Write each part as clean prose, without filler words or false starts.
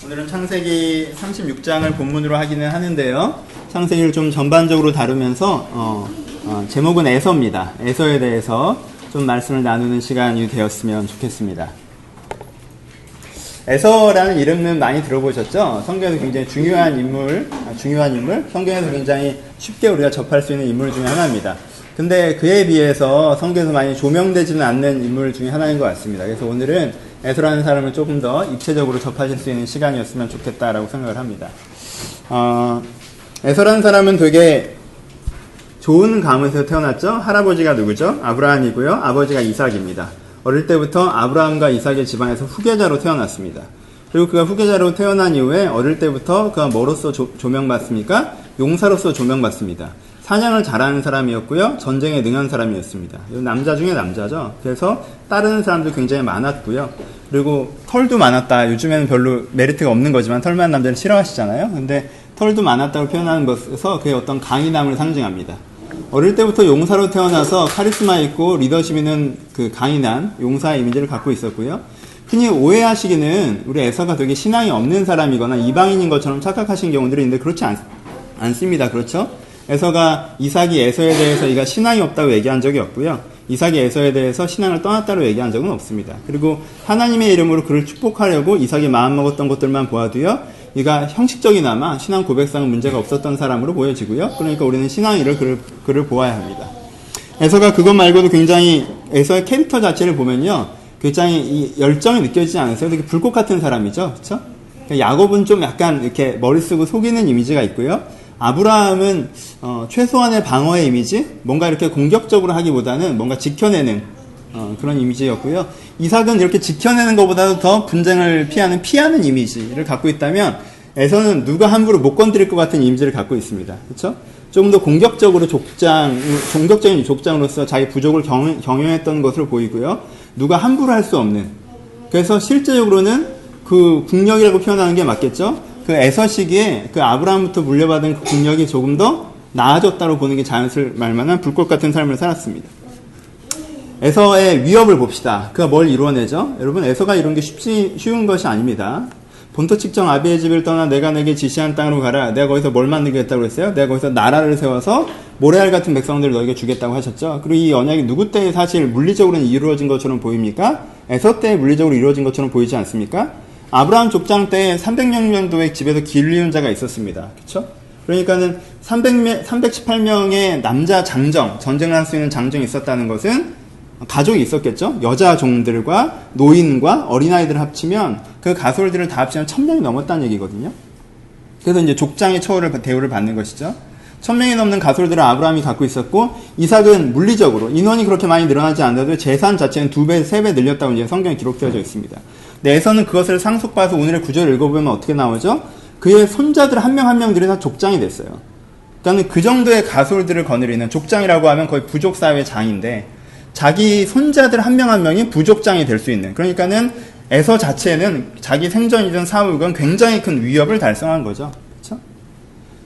오늘은 창세기 36장을 본문으로 하기는 하는데요. 창세기를 좀 전반적으로 다루면서 제목은 에서입니다. 에서에 대해서 좀 말씀을 나누는 시간이 되었으면 좋겠습니다. 에서라는 이름은 많이 들어보셨죠? 성경에서 굉장히 중요한 인물, 성경에서 굉장히 쉽게 우리가 접할 수 있는 인물 중에 하나입니다. 근데 그에 비해서 성경에서 많이 조명되지는 않는 인물 중에 하나인 것 같습니다. 그래서 오늘은 에서라는 사람을 조금 더 입체적으로 접하실 수 있는 시간이었으면 좋겠다라고 생각을 합니다. 에서라는 사람은 되게 좋은 가문에서 태어났죠? 할아버지가 누구죠? 아브라함이고요. 아버지가 이삭입니다. 어릴 때부터 아브라함과 이삭의 집안에서 후계자로 태어났습니다. 그리고 그가 후계자로 태어난 이후에 어릴 때부터 그가 뭐로서 조명받습니까? 용사로서 조명받습니다. 사냥을 잘하는 사람이었고요. 전쟁에 능한 사람이었습니다. 남자 중에 남자죠. 그래서 따르는 사람도 굉장히 많았고요. 그리고 털도 많았다. 요즘에는 별로 메리트가 없는 거지만 털 많은 남자를 싫어하시잖아요. 근데 털도 많았다고 표현하는 것에서 그의 어떤 강인함을 상징합니다. 어릴 때부터 용사로 태어나서 카리스마 있고 리더십 있는 그 강인한 용사의 이미지를 갖고 있었고요. 흔히 오해하시기는 우리 에서가 되게 신앙이 없는 사람이거나 이방인인 것처럼 착각하신 경우들이 있는데 그렇지 않습니다. 그렇죠? 에서가 이삭이 에서에 대해서 이가 신앙이 없다고 얘기한 적이 없고요. 이삭이 에서에 대해서 신앙을 떠났다고 얘기한 적은 없습니다. 그리고 하나님의 이름으로 그를 축복하려고 이삭이 마음먹었던 것들만 보아도요. 이가 형식적이나마 신앙 고백상은 문제가 없었던 사람으로 보여지고요. 그러니까 우리는 신앙이를 그를 보아야 합니다. 에서가 그것 말고도 굉장히 에서의 캐릭터 자체를 보면요. 굉장히 이 열정이 느껴지지 않으세요? 되게 불꽃 같은 사람이죠. 그렇죠? 야곱은 좀 약간 이렇게 머리 쓰고 속이는 이미지가 있고요. 아브라함은 최소한의 방어의 이미지, 뭔가 이렇게 공격적으로 하기보다는 뭔가 지켜내는 그런 이미지였고요. 이삭은 이렇게 지켜내는 것보다도 더 분쟁을 피하는 이미지를 갖고 있다면 에서는 누가 함부로 못 건드릴 것 같은 이미지를 갖고 있습니다. 그렇죠? 조금 더 공격적으로 공격적인 족장으로서 자기 부족을 경영했던 것으로 보이고요. 누가 함부로 할 수 없는. 그래서 실제적으로는 그 국력이라고 표현하는 게 맞겠죠? 그 에서 시기에 그 아브라함부터 물려받은 그 국력이 조금 더 나아졌다고 보는 게 자연스러울 만한 불꽃 같은 삶을 살았습니다. 에서의 위협을 봅시다. 그가 뭘 이루어내죠? 여러분, 에서가 이룬 게 쉬운 것이 아닙니다. 본토 측정 아비의 집을 떠나 내가 내게 지시한 땅으로 가라. 내가 거기서 뭘 만들겠다고 했어요? 내가 거기서 나라를 세워서 모래알 같은 백성들을 너에게 주겠다고 하셨죠. 그리고 이 언약이 누구 때에 사실 물리적으로는 이루어진 것처럼 보입니까? 에서 때에 물리적으로 이루어진 것처럼 보이지 않습니까? 아브라함 족장 때 300년도에 집에서 길리운 자가 있었습니다. 그렇죠? 그러니까는 318명의 남자 장정, 전쟁을 할 수 있는 장정이 있었다는 것은 가족이 있었겠죠? 여자 종들과 노인과 어린아이들을 합치면 그 가솔들을 다 합치면 1000명이 넘었다는 얘기거든요. 그래서 이제 족장의 대우를 받는 것이죠. 1000명이 넘는 가솔들을 아브라함이 갖고 있었고, 이삭은 물리적으로 인원이 그렇게 많이 늘어나지 않아도 재산 자체는 2배, 3배 늘렸다고 이제 성경에 기록되어져 있습니다. 근데 에서는 그것을 상속받아서 오늘의 구절을 읽어보면 어떻게 나오죠? 그의 손자들 한 명 한 명들이 다 족장이 됐어요. 그러니까 그 정도의 가솔들을 거느리는, 족장이라고 하면 거의 부족사회의 장인데 자기 손자들 한 명 한 명이 부족장이 될 수 있는, 그러니까는 에서 자체는 자기 생전이든 사후이건 굉장히 큰 위협을 달성한 거죠. 그렇죠?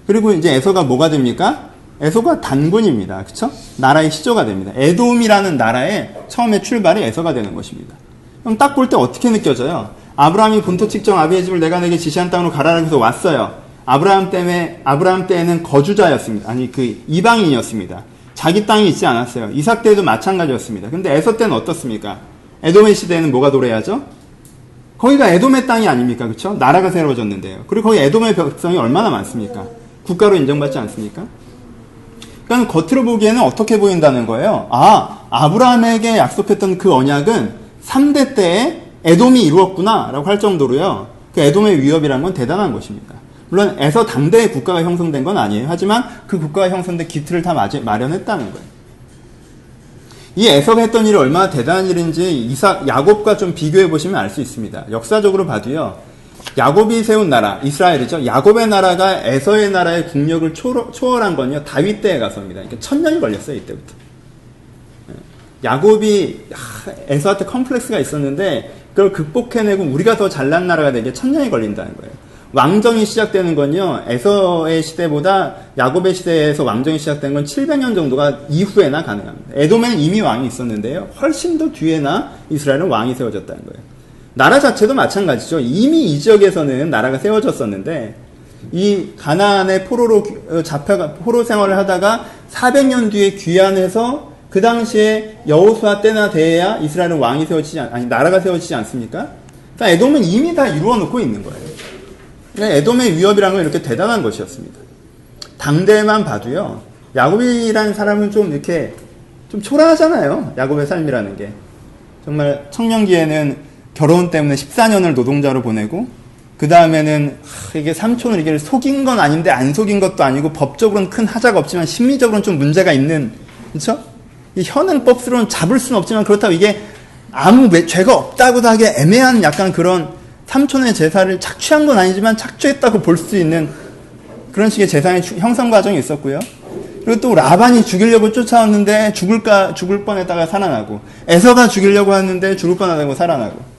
그리고 이제 에서가 뭐가 됩니까? 에서가 단군입니다. 그렇죠? 나라의 시조가 됩니다. 에돔이라는 나라의 처음에 출발이 에서가 되는 것입니다. 그럼 딱 볼 때 어떻게 느껴져요? 아브라함이 본토 측정 아비의 집을 내가 내게 지시한 땅으로 가라라고 해서 왔어요. 아브라함 때에는 거주자였습니다. 아니, 그 이방인이었습니다. 자기 땅이 있지 않았어요. 이삭 때도 마찬가지였습니다. 근데 에서 때는 어떻습니까? 에돔의 시대에는 뭐가 도래하죠? 거기가 에돔의 땅이 아닙니까? 그렇죠? 나라가 새로워졌는데요. 그리고 거기 에돔의 백성이 얼마나 많습니까? 국가로 인정받지 않습니까? 그러니까 겉으로 보기에는 어떻게 보인다는 거예요? 아브라함에게 약속했던 그 언약은 3대 때에 에돔이 이루었구나 라고 할 정도로요. 그 에돔의 위협이라는 건 대단한 것입니다. 물론 에서 당대의 국가가 형성된 건 아니에요. 하지만 그 국가가 형성된 기틀을 다 마련했다는 거예요. 이 에서가 했던 일이 얼마나 대단한 일인지 야곱과 좀 비교해 보시면 알 수 있습니다. 역사적으로 봐도요. 야곱이 세운 나라, 이스라엘이죠. 야곱의 나라가 에서의 나라의 국력을 초월한 건요. 다윗 때에 가서입니다. 그러니까 1000년이 걸렸어요. 이때부터. 야곱이 에서한테 컴플렉스가 있었는데 그걸 극복해내고 우리가 더 잘난 나라가 되게 1000년이 걸린다는 거예요. 왕정이 시작되는 건요, 에서의 시대보다 야곱의 시대에서 왕정이 시작된 건 700년 정도가 이후에나 가능합니다. 에돔에는 이미 왕이 있었는데요, 훨씬 더 뒤에나 이스라엘은 왕이 세워졌다는 거예요. 나라 자체도 마찬가지죠. 이미 이 지역에서는 나라가 세워졌었는데 이 가나안의 포로 생활을 하다가 400년 뒤에 귀환해서 그 당시에 여호수아 때나 돼야 이스라엘은 왕이 나라가 세워지지 않습니까? 그러니까 에돔은 이미 다 이루어 놓고 있는 거예요. 그러니까 에돔의 위협이라는 건 이렇게 대단한 것이었습니다. 당대만 봐도요, 야곱이라는 사람은 좀 이렇게 좀 초라하잖아요. 야곱의 삶이라는 게. 정말 청년기에는 결혼 때문에 14년을 노동자로 보내고, 그 다음에는 이게 삼촌을 이게 속인 건 아닌데 안 속인 것도 아니고 법적으로는 큰 하자가 없지만 심리적으로는 좀 문제가 있는, 그렇죠? 이 현행법으로는 잡을 수는 없지만 그렇다고 이게 아무 죄가 없다고도 하기 애매한 약간 그런 삼촌의 제사를 착취한 건 아니지만 착취했다고 볼 수 있는 그런 식의 재산의 형성 과정이 있었고요. 그리고 또 라반이 죽이려고 쫓아왔는데 죽을 뻔했다가 살아나고, 에서가 죽이려고 했는데 죽을 뻔하다고 살아나고,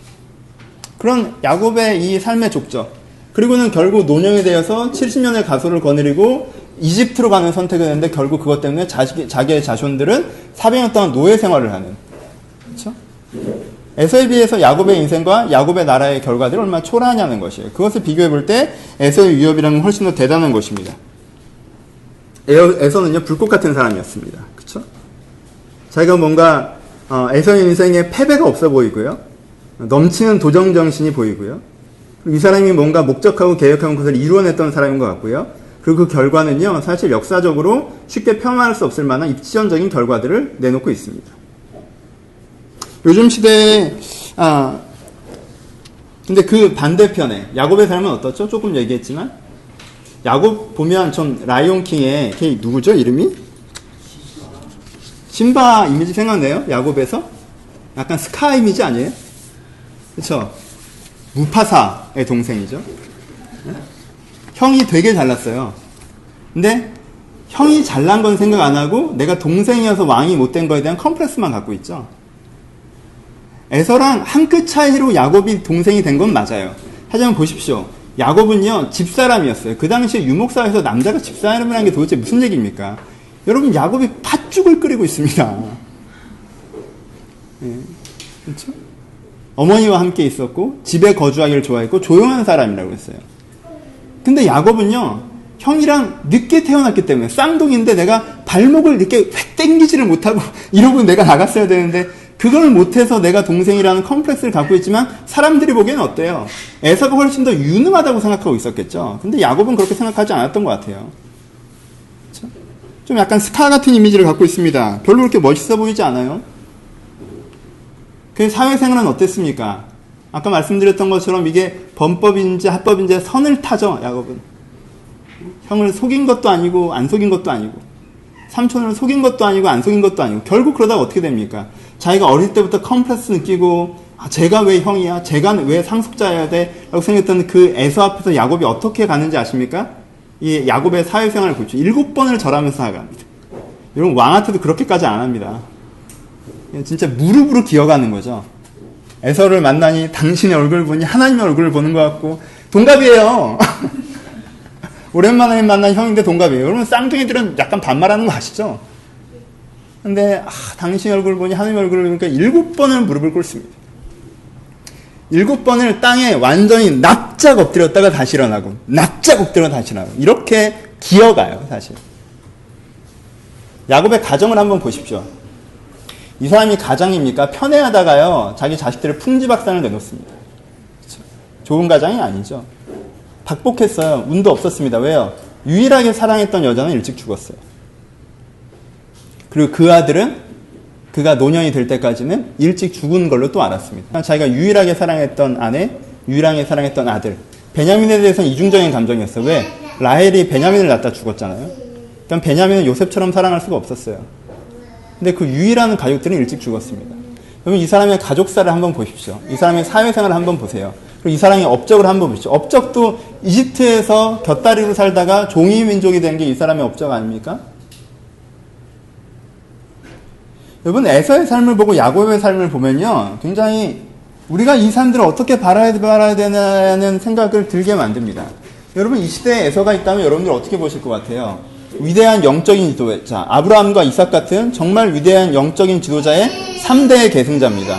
그런 야곱의 이 삶의 족적. 그리고는 결국 노령이 되어서 70년의 가소를 거느리고 이집트로 가는 선택을 했는데 결국 그것 때문에 자기의 자손들은 400년 동안 노예 생활을 하는, 그렇죠? 에서에 비해서 야곱의 인생과 야곱의 나라의 결과들이 얼마나 초라하냐는 것이에요. 그것을 비교해 볼 때 에서의 위협이라는 건 훨씬 더 대단한 것입니다. 에서는요, 불꽃 같은 사람이었습니다. 그쵸? 자기가 뭔가, 에서의 인생에 패배가 없어 보이고요. 넘치는 도전정신이 보이고요. 이 사람이 뭔가 목적하고 계획하고 그것을 이루어냈던 사람인 것 같고요. 그리고 그 결과는요, 사실 역사적으로 쉽게 폄하할 수 없을 만한 입지전적인 결과들을 내놓고 있습니다. 요즘 시대에, 근데 그 반대편에, 야곱의 삶은 어떻죠? 조금 얘기했지만, 야곱 보면 전 라이온킹의, 걔 누구죠? 이름이? 심바 이미지 생각나요? 야곱에서? 약간 스카 이미지 아니에요? 그쵸? 무파사의 동생이죠. 형이 되게 잘났어요. 근데 형이 잘난 건 생각 안 하고 내가 동생이어서 왕이 못된 거에 대한 컴플렉스만 갖고 있죠. 에서랑 한 끗 차이로 야곱이 동생이 된 건 맞아요. 하지만 보십시오. 야곱은요, 집사람이었어요. 그 당시에 유목사에서 남자가 집사람이라는 게 도대체 무슨 얘기입니까? 여러분, 야곱이 팥죽을 끓이고 있습니다. 네, 그렇죠? 어머니와 함께 있었고 집에 거주하기를 좋아했고 조용한 사람이라고 했어요. 근데 야곱은요, 형이랑 늦게 태어났기 때문에 쌍둥이인데 내가 발목을 이렇게 획 당기지를 못하고 이러고 내가 나갔어야 되는데 그걸 못해서 내가 동생이라는 컴플렉스를 갖고 있지만 사람들이 보기에는 어때요? 에서가 훨씬 더 유능하다고 생각하고 있었겠죠. 근데 야곱은 그렇게 생각하지 않았던 것 같아요. 그렇죠? 좀 약간 스카 같은 이미지를 갖고 있습니다. 별로 그렇게 멋있어 보이지 않아요? 그 사회생활은 어땠습니까? 아까 말씀드렸던 것처럼 이게 범법인지 합법인지 선을 타죠, 야곱은. 형을 속인 것도 아니고 안 속인 것도 아니고, 삼촌을 속인 것도 아니고 안 속인 것도 아니고, 결국 그러다가 어떻게 됩니까? 자기가 어릴 때부터 컴플렉스 느끼고, 제가 왜 형이야? 제가 왜 상속자여야 돼? 라고 생각했던 그 에서 앞에서 야곱이 어떻게 가는지 아십니까? 이 야곱의 사회생활을 보죠. 7번을 절하면서 살아갑니다. 여러분, 왕한테도 그렇게까지 안 합니다. 진짜 무릎으로 기어가는 거죠. 에서를 만나니 당신의 얼굴을 보니 하나님의 얼굴을 보는 것 같고, 동갑이에요. 오랜만에 만난 형인데 동갑이에요. 여러분, 쌍둥이들은 약간 반말하는 거 아시죠? 근데 당신의 얼굴을 보니 하나님의 얼굴을 보니까 7번을 무릎을 꿇습니다. 7번을 땅에 완전히 납작 엎드렸다가 다시 일어나고, 납작 엎드렸다가 다시 일어나고, 이렇게 기어가요, 사실. 야곱의 가정을 한번 보십시오. 이 사람이 가장입니까? 편애하다가요, 자기 자식들을 풍지박산을 내놓습니다. 그렇죠? 좋은 가장이 아니죠. 박복했어요. 운도 없었습니다. 왜요? 유일하게 사랑했던 여자는 일찍 죽었어요. 그리고 그 아들은 그가 노년이 될 때까지는 일찍 죽은 걸로 또 알았습니다. 자기가 유일하게 사랑했던 아내, 유일하게 사랑했던 아들. 베냐민에 대해서는 이중적인 감정이었어요. 왜? 라헬이 베냐민을 낳다 죽었잖아요. 일단 베냐민은 요셉처럼 사랑할 수가 없었어요. 근데 그 유일한 가족들은 일찍 죽었습니다. 그러면 이 사람의 가족사를 한번 보십시오. 이 사람의 사회생활을 한번 보세요. 그리고 이 사람의 업적을 한번 보십시오. 업적도 이집트에서 곁다리로 살다가 종이 민족이 된 게 이 사람의 업적 아닙니까? 여러분, 에서의 삶을 보고 야곱의 삶을 보면요, 굉장히 우리가 이 사람들을 어떻게 바라야 되냐는 생각을 들게 만듭니다. 여러분, 이 시대에 에서가 있다면 여러분들 어떻게 보실 것 같아요? 위대한 영적인 지도자, 아브라함과 이삭 같은 정말 위대한 영적인 지도자의 3대 계승자입니다.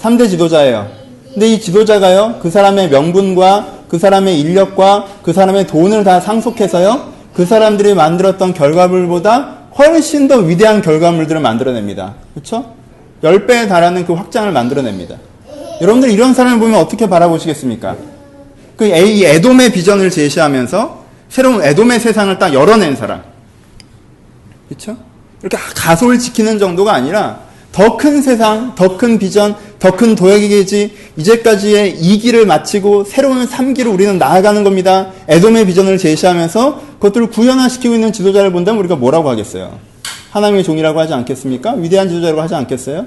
3대 지도자예요. 근데 이 지도자가요, 그 사람의 명분과 그 사람의 인력과 그 사람의 돈을 다 상속해서요, 그 사람들이 만들었던 결과물보다 훨씬 더 위대한 결과물들을 만들어냅니다. 그렇죠? 10배에 달하는 그 확장을 만들어냅니다. 여러분들 이런 사람을 보면 어떻게 바라보시겠습니까? 그 이 에돔의 비전을 제시하면서 새로운 에돔의 세상을 딱 열어낸 사람. 그렇죠? 이렇게 가소를 지키는 정도가 아니라 더 큰 세상, 더 큰 비전, 더 큰 도약의 계지, 이제까지의 2기를 마치고 새로운 3기로 우리는 나아가는 겁니다. 에돔의 비전을 제시하면서 그것들을 구현화시키고 있는 지도자를 본다면 우리가 뭐라고 하겠어요? 하나님의 종이라고 하지 않겠습니까? 위대한 지도자라고 하지 않겠어요?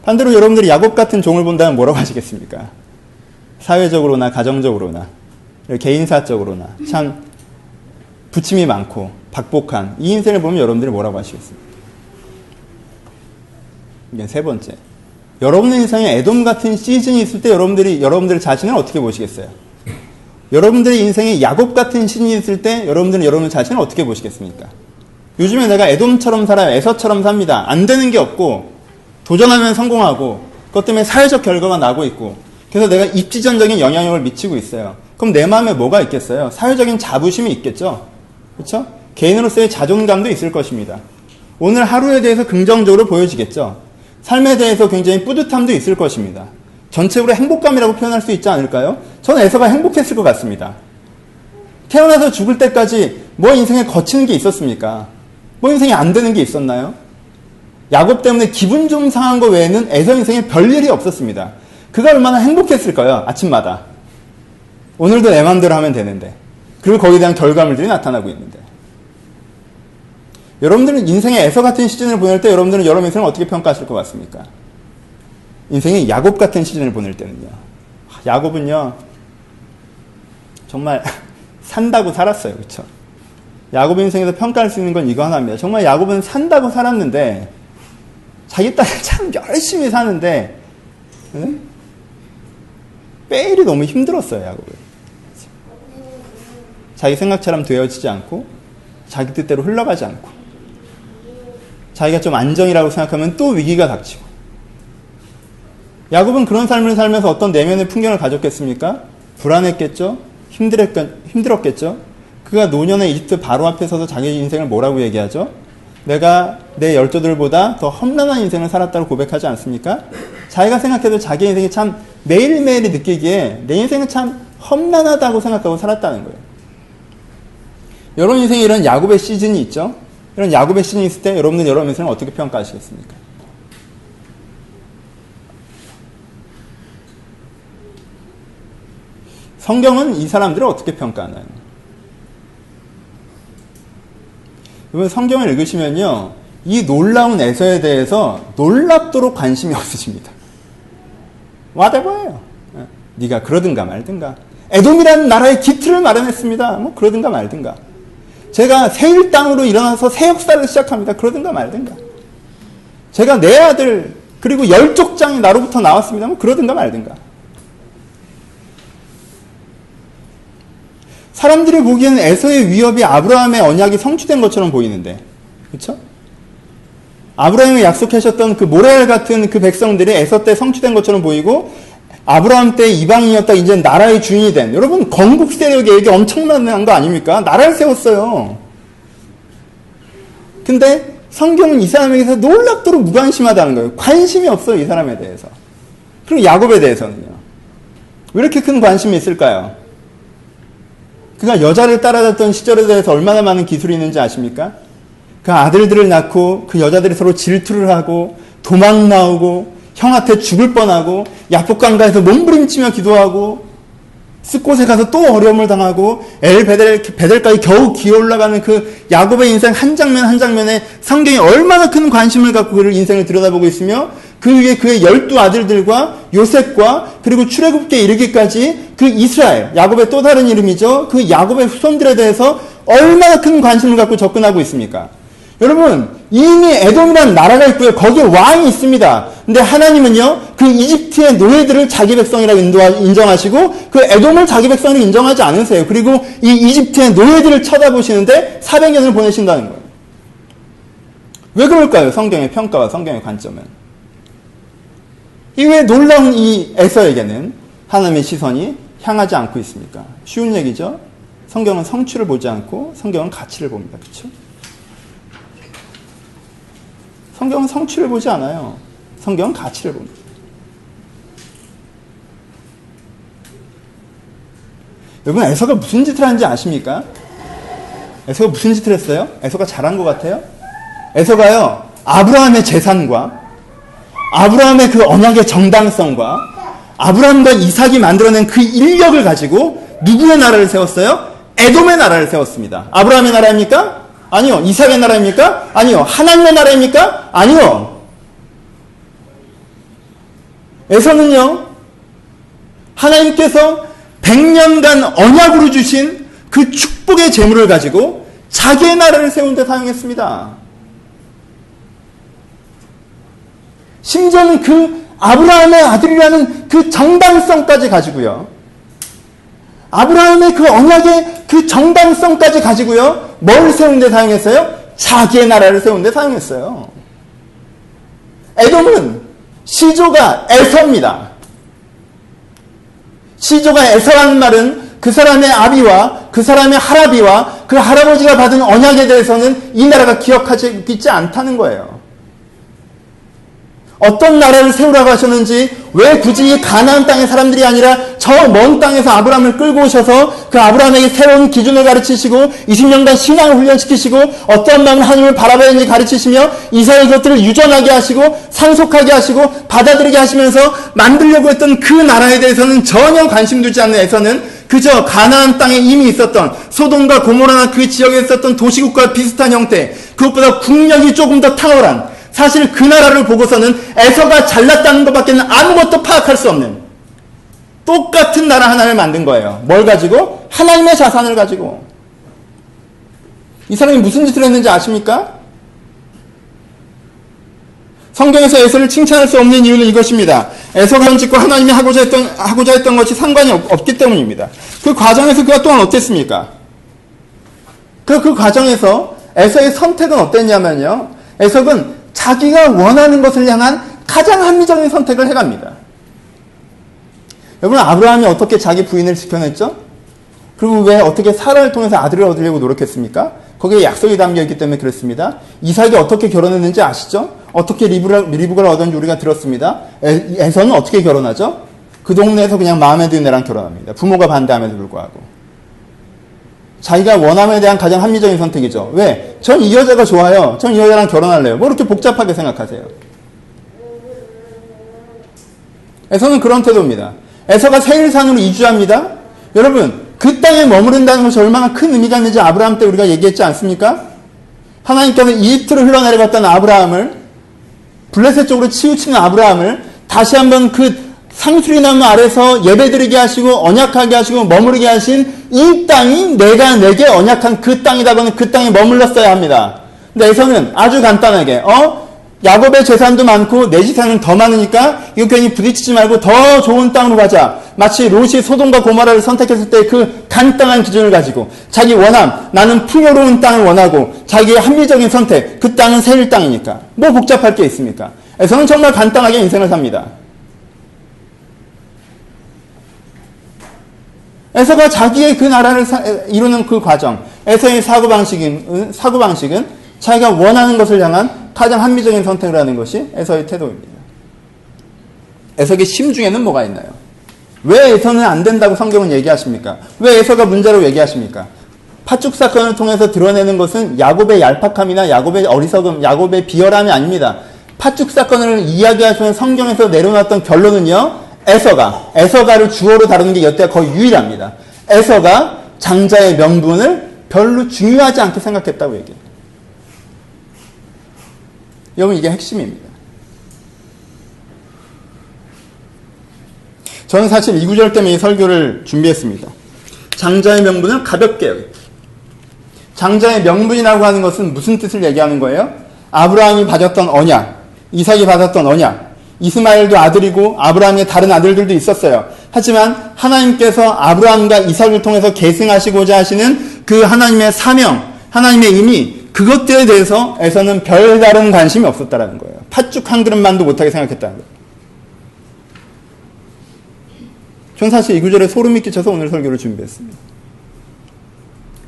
반대로 여러분들이 야곱 같은 종을 본다면 뭐라고 하시겠습니까? 사회적으로나 가정적으로나 개인사적으로나 참 부침이 많고 박복한 이 인생을 보면 여러분들이 뭐라고 하시겠습니까? 이게 세 번째. 여러분의 인생에 에돔 같은 시즌이 있을 때 여러분들 자신을 어떻게 보시겠어요? 여러분들의 인생에 야곱 같은 시즌이 있을 때 여러분들은 여러분 자신을 어떻게 보시겠습니까? 요즘에 내가 에돔처럼 살아요. 에서처럼 삽니다. 안 되는 게 없고 도전하면 성공하고 그것 때문에 사회적 결과가 나고 있고 그래서 내가 입지전적인 영향력을 미치고 있어요. 그럼 내 마음에 뭐가 있겠어요? 사회적인 자부심이 있겠죠? 그렇죠? 개인으로서의 자존감도 있을 것입니다. 오늘 하루에 대해서 긍정적으로 보여지겠죠? 삶에 대해서 굉장히 뿌듯함도 있을 것입니다. 전체적으로 행복감이라고 표현할 수 있지 않을까요? 저는 에서가 행복했을 것 같습니다. 태어나서 죽을 때까지 뭐 인생에 거치는 게 있었습니까? 뭐 인생에 안 되는 게 있었나요? 야곱 때문에 기분 좀 상한 거 외에는 에서 인생에 별일이 없었습니다. 그가 얼마나 행복했을까요? 아침마다. 오늘도 내 맘대로 하면 되는데. 그리고 거기에 대한 결과물들이 나타나고 있는데. 여러분들은 인생의 에서 같은 시즌을 보낼 때 여러분들은 여러분 인생을 어떻게 평가하실 것 같습니까? 인생의 야곱 같은 시즌을 보낼 때는요. 야곱은요. 정말 산다고 살았어요. 그렇죠? 야곱 인생에서 평가할 수 있는 건 이거 하나입니다. 정말 야곱은 산다고 살았는데 자기 딸을 참 열심히 사는데 매일이 너무 힘들었어요. 야곱은. 자기 생각처럼 되어지지 않고 자기 뜻대로 흘러가지 않고 자기가 좀 안정이라고 생각하면 또 위기가 닥치고 야곱은 그런 삶을 살면서 어떤 내면의 풍경을 가졌겠습니까? 불안했겠죠? 힘들었겠죠? 그가 노년의 이집트 바로 앞에 서서 자기 인생을 뭐라고 얘기하죠? 내가 내 열조들보다 더 험난한 인생을 살았다고 고백하지 않습니까? 자기가 생각해도 자기 인생이 참 매일매일이 느끼기에 내 인생은 참 험난하다고 생각하고 살았다는 거예요. 여러분 인생에 이런 야곱의 시즌이 있죠? 이런 야곱의 시즌이 있을 때 여러분들 여러분 인생을 어떻게 평가하시겠습니까? 성경은 이 사람들을 어떻게 평가하나요? 이번 성경을 읽으시면요, 이 놀라운 에서에 대해서 놀랍도록 관심이 없으십니다. whatever예요. 네가 그러든가 말든가. 에돔이라는 나라의 기틀을 마련했습니다. 뭐 그러든가 말든가. 제가 새 일당으로 일어나서 새 역사를 시작합니다. 그러든가 말든가. 제가 내 아들 그리고 열족장이 나로부터 나왔습니다. 뭐 그러든가 말든가. 사람들이 보기에는 에서의 위협이 아브라함의 언약이 성취된 것처럼 보이는데, 그렇죠? 아브라함이 약속하셨던 그 모레알 같은 그 백성들이 에서 때 성취된 것처럼 보이고, 아브라함 때 이방인이었다 이제 나라의 주인이 된, 여러분 건국 세력이 이게 엄청난 거 아닙니까? 나라를 세웠어요. 근데 성경은 이 사람에게서 놀랍도록 무관심하다는 거예요. 관심이 없어요, 이 사람에 대해서. 그리고 야곱에 대해서는요. 왜 이렇게 큰 관심이 있을까요? 그가 여자를 따라다녔던 시절에 대해서 얼마나 많은 기술이 있는지 아십니까? 그 아들들을 낳고 그 여자들이 서로 질투를 하고 도망 나오고 형한테 죽을 뻔하고 야복강가에서 몸부림치며 기도하고 숫곳에 가서 또 어려움을 당하고 베델까지 겨우 기어 올라가는 그 야곱의 인생 한 장면 한 장면에 성경이 얼마나 큰 관심을 갖고 그를 인생을 들여다보고 있으며 그 위에 그의 12 아들들과 요셉과 그리고 출애굽기에 이르기까지 그 이스라엘, 야곱의 또 다른 이름이죠. 그 야곱의 후손들에 대해서 얼마나 큰 관심을 갖고 접근하고 있습니까? 여러분, 이미 에돔이라는 나라가 있고요. 거기에 왕이 있습니다. 근데 하나님은요, 그 이집트의 노예들을 자기 백성이라고 인정하시고, 그 에돔을 자기 백성으로 인정하지 않으세요. 그리고 이 이집트의 노예들을 쳐다보시는데 400년을 보내신다는 거예요. 왜 그럴까요? 성경의 평가와 성경의 관점은. 이 왜 놀라운 이 에서에게는 하나님의 시선이 향하지 않고 있습니까? 쉬운 얘기죠. 성경은 성취를 보지 않고 성경은 가치를 봅니다. 그렇죠? 성경은 성취를 보지 않아요. 성경은 가치를 봅니다. 여러분, 에서가 무슨 짓을 하는지 아십니까? 에서가 무슨 짓을 했어요? 에서가 잘한 것 같아요? 에서가요, 아브라함의 재산과 아브라함의 그 언약의 정당성과 아브라함과 이삭이 만들어낸 그 인력을 가지고 누구의 나라를 세웠어요? 에돔의 나라를 세웠습니다. 아브라함의 나라입니까? 아니요. 이삭의 나라입니까? 아니요. 하나님의 나라입니까? 아니요. 에서는요, 하나님께서 100년간 언약으로 주신 그 축복의 재물을 가지고 자기의 나라를 세운 데 사용했습니다. 심지어는 그 아브라함의 아들이라는 그 정당성까지 가지고요. 아브라함의 그 언약의 그 정당성까지 가지고요. 뭘 세운 데 사용했어요? 자기의 나라를 세운 데 사용했어요. 에돔은 시조가 에서입니다. 시조가 에서라는 말은 그 사람의 아비와 그 사람의 할아비와 그 할아버지가 받은 언약에 대해서는 이 나라가 기억하지 있지 않다는 거예요. 어떤 나라를 세우라고 하셨는지, 왜 굳이 이 가나안 땅의 사람들이 아니라 저 먼 땅에서 아브라함을 끌고 오셔서 그 아브라함에게 새로운 기준을 가르치시고 20년간 신앙을 훈련시키시고 어떤 마음으로 하나님을 바라봐야 하는지 가르치시며 이스라엘 것들을 유전하게 하시고 상속하게 하시고 받아들이게 하시면서 만들려고 했던 그 나라에 대해서는 전혀 관심 두지 않는 에서는 그저 가나안 땅에 이미 있었던 소돔과 고모라나 그 지역에 있었던 도시국과 비슷한 형태, 그것보다 국력이 조금 더 탁월한, 사실 그 나라를 보고서는 에서가 잘났다는 것밖에는 아무것도 파악할 수 없는 똑같은 나라 하나를 만든 거예요. 뭘 가지고? 하나님의 자산을 가지고. 이 사람이 무슨 짓을 했는지 아십니까? 성경에서 에서를 칭찬할 수 없는 이유는 이것입니다. 에서가 한 짓과 하나님이 하고자 했던 것이 상관이 없기 때문입니다. 그 과정에서 그가 또한 어땠습니까? 그 과정에서 에서의 선택은 어땠냐면요. 에서는 자기가 원하는 것을 향한 가장 합리적인 선택을 해갑니다. 여러분, 아브라함이 어떻게 자기 부인을 지켜냈죠? 그리고 왜 어떻게 사라를 통해서 아들을 얻으려고 노력했습니까? 거기에 약속이 담겨있기 때문에 그렇습니다. 이삭이 어떻게 결혼했는지 아시죠? 어떻게 리브가를 얻었는지 우리가 들었습니다. 에서는 어떻게 결혼하죠? 그 동네에서 그냥 마음에 드는 애랑 결혼합니다. 부모가 반대함에도 불구하고. 자기가 원함에 대한 가장 합리적인 선택이죠. 왜? 전 이 여자가 좋아요. 전 이 여자랑 결혼할래요. 뭐 이렇게 복잡하게 생각하세요? 에서는 그런 태도입니다. 에서가 세일산으로 이주합니다. 여러분, 그 땅에 머무른다는 것이 얼마나 큰 의미가 있는지 아브라함 때 우리가 얘기했지 않습니까? 하나님께서 이집트를 흘러내려갔던 아브라함을, 블레셋 쪽으로 치우치는 아브라함을 다시 한번 그 상수리나무 아래서 예배드리게 하시고 언약하게 하시고 머무르게 하신 이 땅이 내가 내게 언약한 그 땅이다 보니 그 땅에 머물렀어야 합니다. 근데 에서는 아주 간단하게 야곱의 재산도 많고 내 재산은 더 많으니까 이거 괜히 부딪히지 말고 더 좋은 땅으로 가자. 마치 롯이 소돔과 고모라를 선택했을 때 그 간단한 기준을 가지고 자기 원함, 나는 풍요로운 땅을 원하고 자기의 합리적인 선택, 그 땅은 세일 땅이니까 뭐 복잡할 게 있습니까? 에서는 정말 간단하게 인생을 삽니다. 에서가 자기의 그 나라를 이루는 그 과정, 에서의 사고방식은 자기가 원하는 것을 향한 가장 합리적인 선택을 하는 것이 에서의 태도입니다. 에서의 심중에는 뭐가 있나요? 왜 에서는 안 된다고 성경은 얘기하십니까? 왜 에서가 문제로 얘기하십니까? 팥죽 사건을 통해서 드러내는 것은 야곱의 얄팍함이나 야곱의 어리석음, 야곱의 비열함이 아닙니다. 팥죽 사건을 이야기하시는 성경에서 내려놨던 결론은요, 에서가를 주어로 다루는 게 여태가 거의 유일합니다. 에서가 장자의 명분을 별로 중요하지 않게 생각했다고 얘기해요. 여러분, 이게 핵심입니다. 저는 사실 이 구절 때문에 이 설교를 준비했습니다. 장자의 명분을 가볍게 여기. 장자의 명분이라고 하는 것은 무슨 뜻을 얘기하는 거예요? 아브라함이 받았던 언약, 이삭이 받았던 언약, 이스마엘도 아들이고 아브라함의 다른 아들들도 있었어요. 하지만 하나님께서 아브라함과 이삭을 통해서 계승하시고자 하시는 그 하나님의 사명, 하나님의 의미, 그것들에 대해서 에서는 별다른 관심이 없었다는 거예요. 팥죽 한 그릇만도 못하게 생각했다는 거예요. 전 사실 이 구절에 소름이 끼쳐서 오늘 설교를 준비했습니다.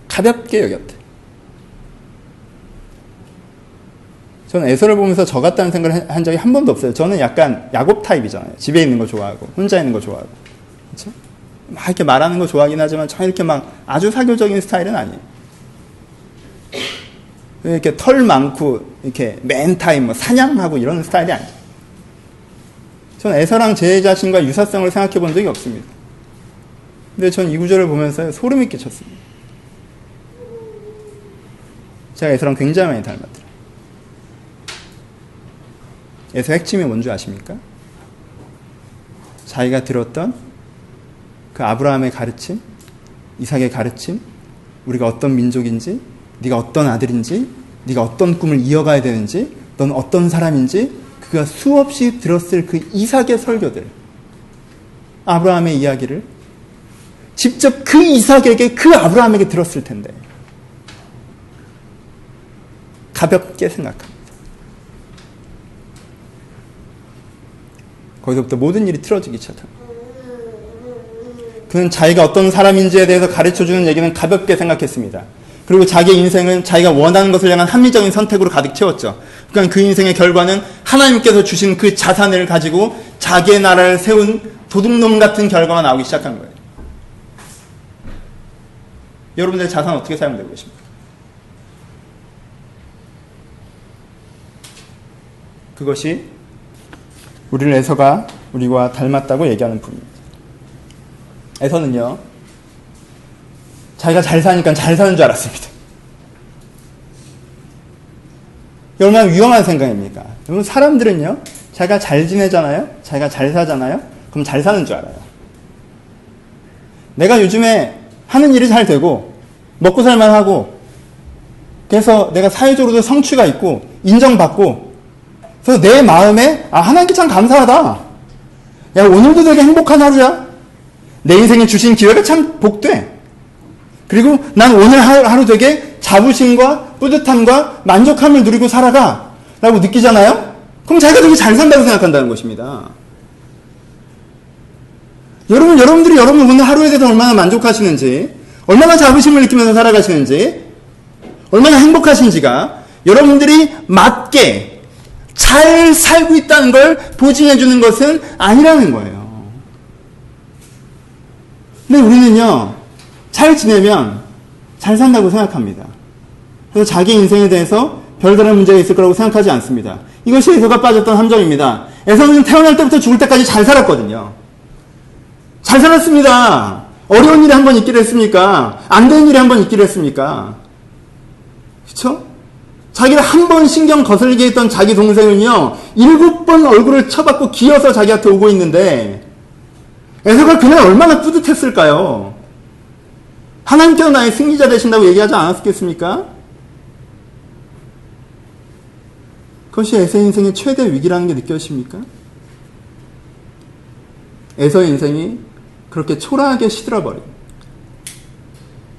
가볍게 여겼대. 저는 에서를 보면서 저 같다는 생각을 한 적이 한 번도 없어요. 저는 약간 야곱 타입이잖아요. 집에 있는 거 좋아하고 혼자 있는 거 좋아하고, 그렇죠? 막 이렇게 말하는 거 좋아하긴 하지만 저 이렇게 막 아주 사교적인 스타일은 아니에요. 이렇게 털 많고 이렇게 맨 타임 뭐 사냥하고 이런 스타일이 아니에요. 저는 에서랑 제 자신과 유사성을 생각해 본 적이 없습니다. 근데 전 이 구절을 보면서 소름이 끼쳤습니다. 제가 에서랑 굉장히 많이 닮았더라고요. 에서 핵심이 뭔지 아십니까? 자기가 들었던 그 아브라함의 가르침, 이삭의 가르침, 우리가 어떤 민족인지, 네가 어떤 아들인지, 네가 어떤 꿈을 이어가야 되는지, 넌 어떤 사람인지, 그가 수없이 들었을 그 이삭의 설교들, 아브라함의 이야기를 직접 그 이삭에게, 그 아브라함에게 들었을 텐데 가볍게 생각합니다. 거기서부터 모든 일이 틀어지기 시작합니다. 그는 자기가 어떤 사람인지에 대해서 가르쳐주는 얘기는 가볍게 생각했습니다. 그리고 자기의 인생은 자기가 원하는 것을 향한 합리적인 선택으로 가득 채웠죠. 그러니까 그 인생의 결과는 하나님께서 주신 그 자산을 가지고 자기의 나라를 세운 도둑놈 같은 결과가 나오기 시작한 거예요. 여러분들의 자산 어떻게 사용되고 계십니까? 그것이 우리를 에서가 우리와 닮았다고 얘기하는 부분입니다. 에서는요, 자기가 잘 사니까 잘 사는 줄 알았습니다. 얼마나 위험한 생각입니까? 여러분, 사람들은요, 자기가 잘 지내잖아요? 자기가 잘 사잖아요? 그럼 잘 사는 줄 알아요. 내가 요즘에 하는 일이 잘 되고, 먹고 살만 하고, 그래서 내가 사회적으로도 성취가 있고, 인정받고, 그래서 내 마음에, 하나님께 참 감사하다. 야, 오늘도 되게 행복한 하루야. 내 인생에 주신 기회가 참 복돼. 그리고 난 오늘 하루 되게 자부심과 뿌듯함과 만족함을 누리고 살아가. 라고 느끼잖아요? 그럼 자기가 되게 잘 산다고 생각한다는 것입니다. 여러분들이 여러분 오늘 하루에 대해서 얼마나 만족하시는지, 얼마나 자부심을 느끼면서 살아가시는지, 얼마나 행복하신지가 여러분들이 맞게 잘 살고 있다는 걸 보증해 주는 것은 아니라는 거예요. 근데 우리는요, 잘 지내면 잘 산다고 생각합니다. 그래서 자기 인생에 대해서 별다른 문제가 있을 거라고 생각하지 않습니다. 이것이 에서가 빠졌던 함정입니다. 에서는 태어날 때부터 죽을 때까지 잘 살았거든요. 잘 살았습니다. 어려운 일이 한 번 있기로 했습니까? 안 되는 일이 한 번 있기로 했습니까? 그쵸? 자기를 한 번 신경 거슬리게 했던 자기 동생은요, 7번 얼굴을 쳐받고 기어서 자기한테 오고 있는데, 에서가 그날 얼마나 뿌듯했을까요? 하나님께서 나의 승리자 되신다고 얘기하지 않았겠습니까? 그것이 에서의 인생의 최대 위기라는 게 느껴지십니까? 에서의 인생이 그렇게 초라하게 시들어버립니다.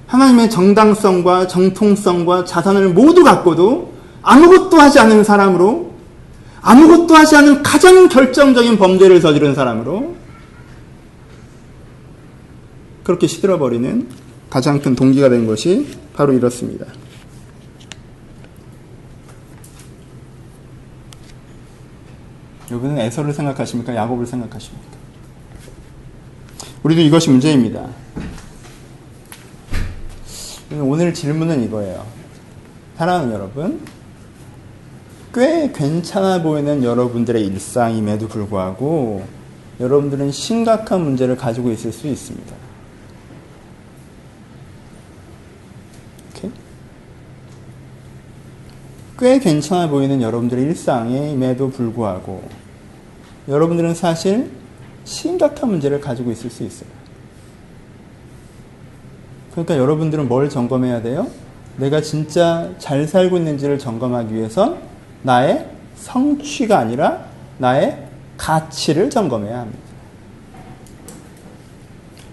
하나님의 정당성과 정통성과 자산을 모두 갖고도 아무것도 하지 않은 사람으로, 아무것도 하지 않은 가장 결정적인 범죄를 저지른 사람으로 그렇게 시들어버리는 가장 큰 동기가 된 것이 바로 이렇습니다. 여러분은 에서를 생각하십니까? 야곱을 생각하십니까? 우리도 이것이 문제입니다. 오늘 질문은 이거예요. 사랑하는 여러분, 꽤 괜찮아 보이는 여러분들의 일상임에도 불구하고 여러분들은 심각한 문제를 가지고 있을 수 있습니다. 오케이? 꽤 괜찮아 보이는 여러분들의 일상임에도 불구하고 여러분들은 사실 심각한 문제를 가지고 있을 수 있어요. 그러니까 여러분들은 뭘 점검해야 돼요? 내가 진짜 잘 살고 있는지를 점검하기 위해선 나의 성취가 아니라 나의 가치를 점검해야 합니다.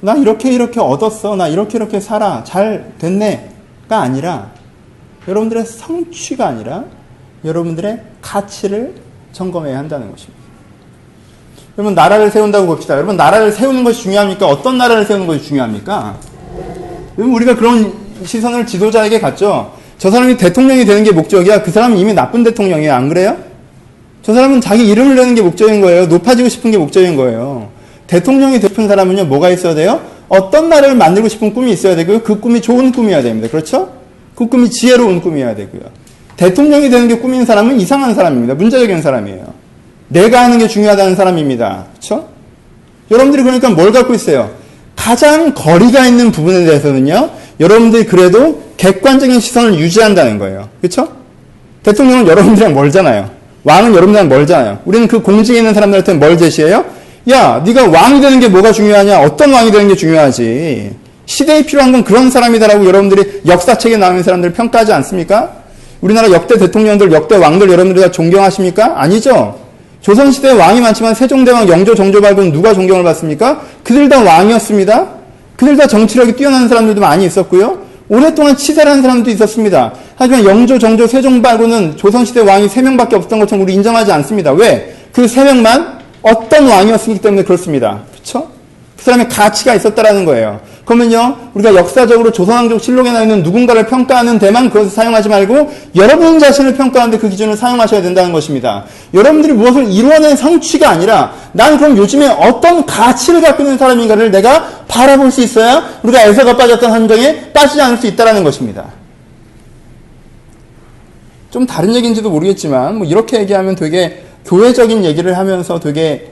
나 이렇게 얻었어. 나 이렇게 살아. 잘 됐네가 아니라 여러분들의 성취가 아니라 여러분들의 가치를 점검해야 한다는 것입니다. 여러분 나라를 세운다고 봅시다. 여러분 나라를 세우는 것이 중요합니까? 어떤 나라를 세우는 것이 중요합니까? 여러분 우리가 그런 시선을 지도자에게 갖죠. 저 사람이 대통령이 되는 게 목적이야. 그 사람은 이미 나쁜 대통령이에요. 안 그래요? 저 사람은 자기 이름을 내는 게 목적인 거예요. 높아지고 싶은 게 목적인 거예요. 대통령이 되는 사람은요, 뭐가 있어야 돼요? 어떤 나라를 만들고 싶은 꿈이 있어야 되고요. 그 꿈이 좋은 꿈이어야 됩니다. 그렇죠? 그 꿈이 지혜로운 꿈이어야 되고요. 대통령이 되는 게 꿈인 사람은 이상한 사람입니다. 문제적인 사람이에요. 내가 하는 게 중요하다는 사람입니다. 그렇죠? 여러분들이 그러니까 뭘 갖고 있어요? 가장 거리가 있는 부분에 대해서는요, 여러분들이 그래도 객관적인 시선을 유지한다는 거예요. 그렇죠? 대통령은 여러분들이랑 멀잖아요. 왕은 여러분들이랑 멀잖아요. 우리는 그 공직에 있는 사람들한테는 뭘 제시해요? 야, 네가 왕이 되는 게 뭐가 중요하냐? 어떤 왕이 되는 게 중요하지. 시대에 필요한 건 그런 사람이다라고 여러분들이 역사책에 나오는 사람들을 평가하지 않습니까? 우리나라 역대 대통령들, 역대 왕들 여러분들이 다 존경하십니까? 아니죠. 조선시대에 왕이 많지만 세종대왕, 영조, 정조 말고는 누가 존경을 받습니까? 그들 다 왕이었습니다. 그들 다 정치력이 뛰어난 사람들도 많이 있었고요. 오랫동안 치사를 한 사람도 있었습니다. 하지만 영조, 정조, 세종 말고는 조선시대 왕이 3명밖에 없었던 것처럼 우리 인정하지 않습니다. 왜? 그 3명만 어떤 왕이었기 때문에 그렇습니다. 그렇죠? 그 사람의 가치가 있었다라는 거예요. 그러면요, 우리가 역사적으로 조선왕조 실록에 나와 있는 누군가를 평가하는 데만 그것을 사용하지 말고 여러분 자신을 평가하는데 그 기준을 사용하셔야 된다는 것입니다. 여러분들이 무엇을 이루어낸 성취가 아니라 난 그럼 요즘에 어떤 가치를 갖고 있는 사람인가를 내가 바라볼 수 있어야 우리가 에서가 빠졌던 함정에 빠지지 않을 수 있다는 것입니다. 좀 다른 얘기인지도 모르겠지만 뭐 이렇게 얘기하면 되게 교회적인 얘기를 하면서 되게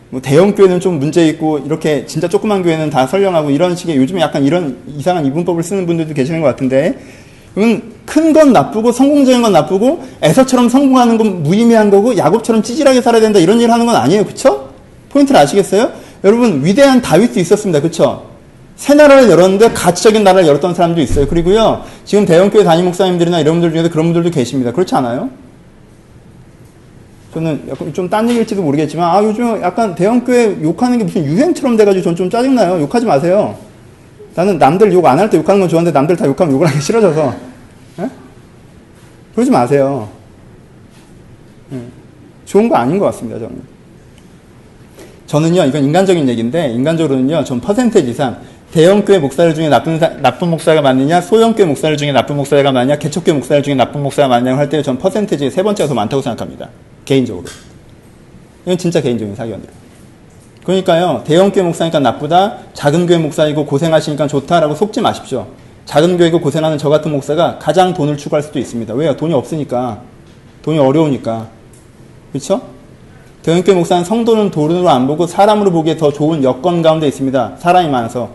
뭐 대형 교회는 좀 문제 있고 이렇게 진짜 조그만 교회는 다 선량하고 이런 식의 요즘에 약간 이런 이상한 이분법을 쓰는 분들도 계시는 것 같은데, 큰 건 나쁘고 성공적인 건 나쁘고 에서처럼 성공하는 건 무의미한 거고 야곱처럼 찌질하게 살아야 된다 이런 일을 하는 건 아니에요. 그쵸? 포인트를 아시겠어요? 여러분 위대한 다윗도 있었습니다. 그쵸? 새 나라를 열었는데 가치적인 나라를 열었던 사람도 있어요. 그리고요 지금 대형교회 담임 목사님들이나 이런 분들 중에도 그런 분들도 계십니다. 그렇지 않아요? 저는 약간 좀 딴 얘기일지도 모르겠지만, 요즘 약간 대형교회 욕하는 게 무슨 유행처럼 돼가지고 전 좀 짜증나요. 욕하지 마세요. 나는 남들 욕 안 할 때 욕하는 건 좋아하는데 남들 다 욕하면 욕을 하기 싫어져서. 에? 그러지 마세요. 좋은 거 아닌 것 같습니다, 저는요, 이건 인간적인 얘기인데, 인간적으로는요, 전 퍼센테이지상, 대형교회 목사들 중에 나쁜 목사가 맞느냐, 소형교회 목사들 중에 나쁜 목사가 맞느냐, 개척교회 목사들 중에 나쁜 목사가 맞느냐고 할 때 전 퍼센테이지 세 번째가 더 많다고 생각합니다. 개인적으로. 이건 진짜 개인적인 사견이에요. 그러니까요, 대형교회 목사니까 나쁘다, 작은 교회 목사이고 고생하시니까 좋다라고 속지 마십시오. 작은 교회고 고생하는 저 같은 목사가 가장 돈을 추구할 수도 있습니다. 왜요? 돈이 없으니까. 돈이 어려우니까. 그렇죠? 대형교회 목사는 성도는 돈으로 안 보고 사람으로 보기에 더 좋은 여건 가운데 있습니다. 사람이 많아서.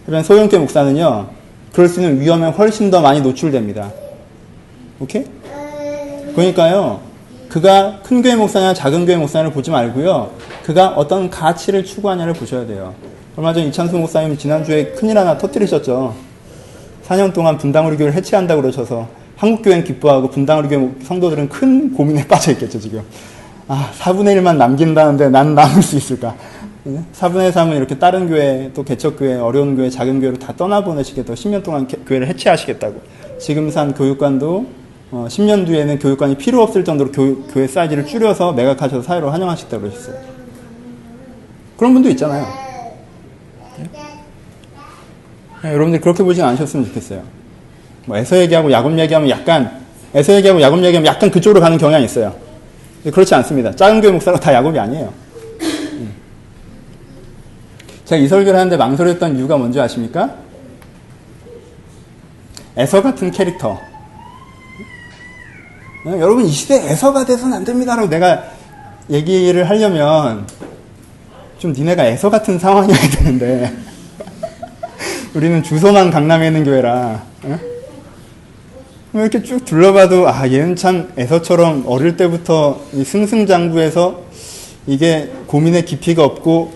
하지만 소형교회 목사는요, 그럴 수 있는 위험에 훨씬 더 많이 노출됩니다. 오케이? 그러니까요, 그가 큰 교회 목사냐 작은 교회 목사냐를 보지 말고요, 그가 어떤 가치를 추구하냐를 보셔야 돼요. 얼마 전 이창수 목사님 지난주에 큰일 하나 터뜨리셨죠. 4년 동안 분당우리 교회를 해체한다고 그러셔서 한국교회는 기뻐하고 분당우리 교회 성도들은 큰 고민에 빠져 있겠죠 지금. 4분의 1만 남긴다는데 난 남을 수 있을까? 4분의 3은 이렇게 다른 교회, 또 개척교회, 어려운 교회, 작은 교회로 다 떠나보내시겠다고, 10년 동안 교회를 해체하시겠다고. 지금 산 교육관도 10년 뒤에는 교육관이 필요 없을 정도로 교회 사이즈를 줄여서 매각하셔서 사회로 환영하시겠다고 그러셨어요. 그런 분도 있잖아요. 네, 여러분들 그렇게 보지 않으셨으면 좋겠어요. 뭐 에서 얘기하고 야곱 얘기하면 에서 얘기하고 야곱 얘기하면 약간 그쪽으로 가는 경향이 있어요. 그렇지 않습니다. 작은 교회 목사가 다 야곱이 아니에요. 제가 이 설교를 하는데 망설였던 이유가 뭔지 아십니까? 에서 같은 캐릭터. 여러분 이 시대에 에서가 돼서는 안 됩니다라고 내가 얘기를 하려면 좀 니네가 에서 같은 상황이어야 되는데 우리는 주소만 강남에 있는 교회라 이렇게 쭉 둘러봐도 얘는 참 에서처럼 어릴 때부터 승승장구해서 이게 고민의 깊이가 없고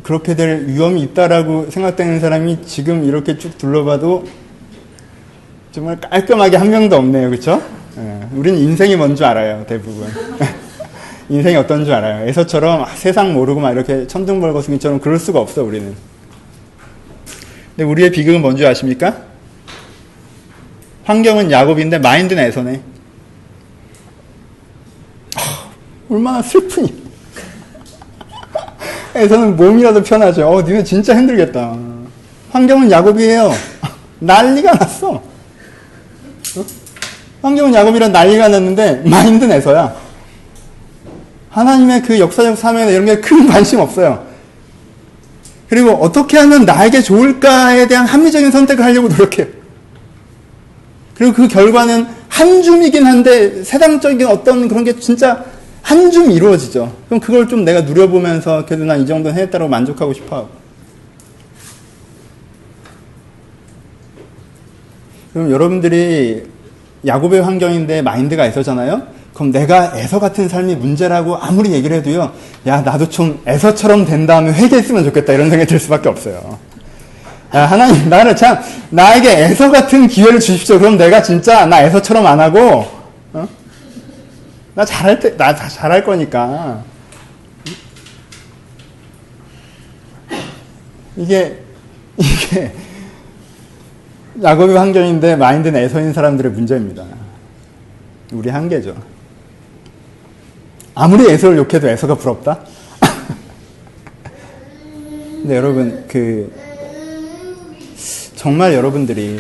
그렇게 될 위험이 있다라고 생각되는 사람이 지금 이렇게 쭉 둘러봐도 정말 깔끔하게 한 명도 없네요. 그렇죠? 우리는 인생이 뭔 줄 알아요. 대부분. 인생이 어떤 줄 알아요. 에서처럼 세상 모르고 막 이렇게 천둥벌거숭이처럼 그럴 수가 없어 우리는. 근데 우리의 비극은 뭔지 아십니까? 환경은 야곱인데 마인드는 에서네. 얼마나 슬프니. 에서는 몸이라도 편하죠. 니네 진짜 힘들겠다. 환경은 야곱이에요. 난리가 났어. 환경은 야곱이란 난리가 났는데 마인드는 에서야. 하나님의 그 역사적 사명이나 이런 게 큰 관심 없어요. 그리고 어떻게 하면 나에게 좋을까에 대한 합리적인 선택을 하려고 노력해요. 그리고 그 결과는 한 줌이긴 한데 세상적인 어떤 그런 게 진짜 한 줌 이루어지죠. 그럼 그걸 좀 내가 누려보면서 그래도 난 이 정도는 해냈다고 만족하고 싶어하고. 그럼 여러분들이 야곱의 환경인데 마인드가 에서잖아요. 그럼 내가 에서 같은 삶이 문제라고 아무리 얘기를 해도요. 야, 나도 좀 에서처럼 된 다음에 회개했으면 좋겠다 이런 생각이 들 수밖에 없어요. 야, 하나님, 나는 참 나에게 에서 같은 기회를 주십시오. 그럼 내가 진짜 나 에서처럼 안 하고 나 잘할 거니까. 이게 야곱의 환경인데 마인드는 에서인 사람들의 문제입니다. 우리 한계죠. 아무리 에서를 욕해도 에서가 부럽다? 근데 여러분, 정말 여러분들이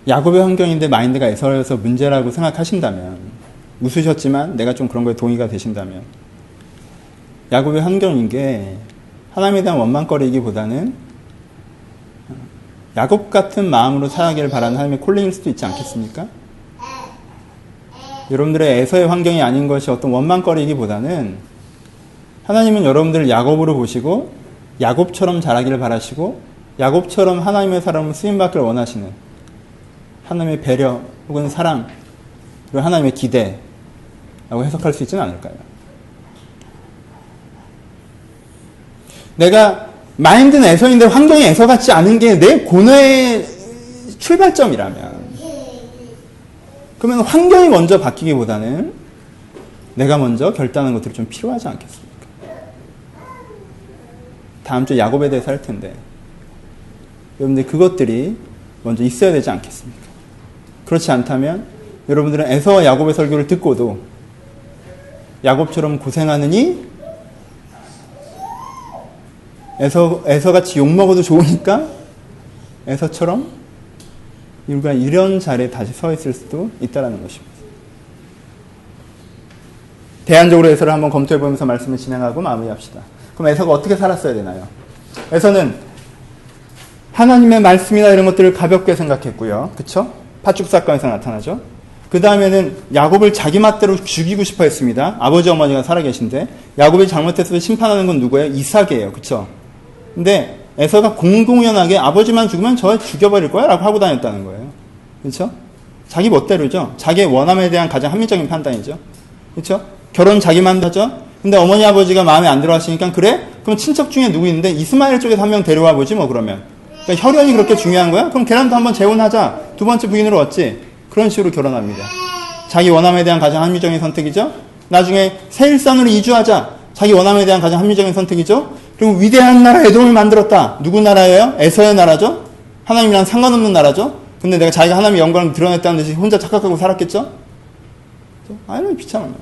야곱의 환경인데 마인드가 에서여서 문제라고 생각하신다면, 웃으셨지만 내가 좀 그런 거에 동의가 되신다면, 야곱의 환경인 게 하나님에 대한 원망거리이기보다는 야곱 같은 마음으로 살아가기를 바라는 하나님의 콜링일 수도 있지 않겠습니까? 여러분들의 에서의 환경이 아닌 것이 어떤 원망거리이기보다는 하나님은 여러분들을 야곱으로 보시고 야곱처럼 자라기를 바라시고 야곱처럼 하나님의 사람으로 쓰임받기를 원하시는 하나님의 배려 혹은 사랑 그리고 하나님의 기대라고 해석할 수 있지는 않을까요? 내가 마인드는 에서인데 환경이 에서 같지 않은 게 내 고뇌의 출발점이라면 그러면 환경이 먼저 바뀌기보다는 내가 먼저 결단하는 것들이 좀 필요하지 않겠습니까? 다음 주에 야곱에 대해서 할 텐데 여러분들 그것들이 먼저 있어야 되지 않겠습니까? 그렇지 않다면 여러분들은 에서와 야곱의 설교를 듣고도 야곱처럼 고생하느니 에서같이 욕먹어도 좋으니까 에서처럼 우리가 이런 자리에 다시 서 있을 수도 있다는 것입니다. 대안적으로 에서를 한번 검토해보면서 말씀을 진행하고 마무리합시다. 그럼 에서가 어떻게 살았어야 되나요? 에서는 하나님의 말씀이나 이런 것들을 가볍게 생각했고요. 그쵸? 팥죽 사건에서 나타나죠. 그 다음에는 야곱을 자기 맛대로 죽이고 싶어 했습니다. 아버지 어머니가 살아계신데 야곱이 잘못했을 때 심판하는 건 누구예요? 이삭이에요. 그쵸? 근데 에서가 공공연하게 아버지만 죽으면 저 죽여버릴 거야 라고 하고 다녔다는 거예요. 그렇죠? 자기 멋대로죠. 자기의 원함에 대한 가장 합리적인 판단이죠. 그렇죠? 결혼 자기만 하죠. 근데 어머니 아버지가 마음에 안 들어 하시니까 그래? 그럼 친척 중에 누구 있는데 이스마엘 쪽에서 한 명 데려와 보지 뭐 그러면. 그러니까 혈연이 그렇게 중요한 거야? 그럼 걔랑도 한번 재혼하자. 두 번째 부인으로 얻지. 그런 식으로 결혼합니다. 자기 원함에 대한 가장 합리적인 선택이죠. 나중에 세일산으로 이주하자. 자기 원함에 대한 가장 합리적인 선택이죠. 그리고 위대한 나라 에돔을 만들었다. 누구 나라예요? 에서의 나라죠. 하나님이랑 상관없는 나라죠. 근데 내가 자기가 하나님의 영광을 드러냈다는 듯이 혼자 착각하고 살았겠죠? 아유, 비참해요.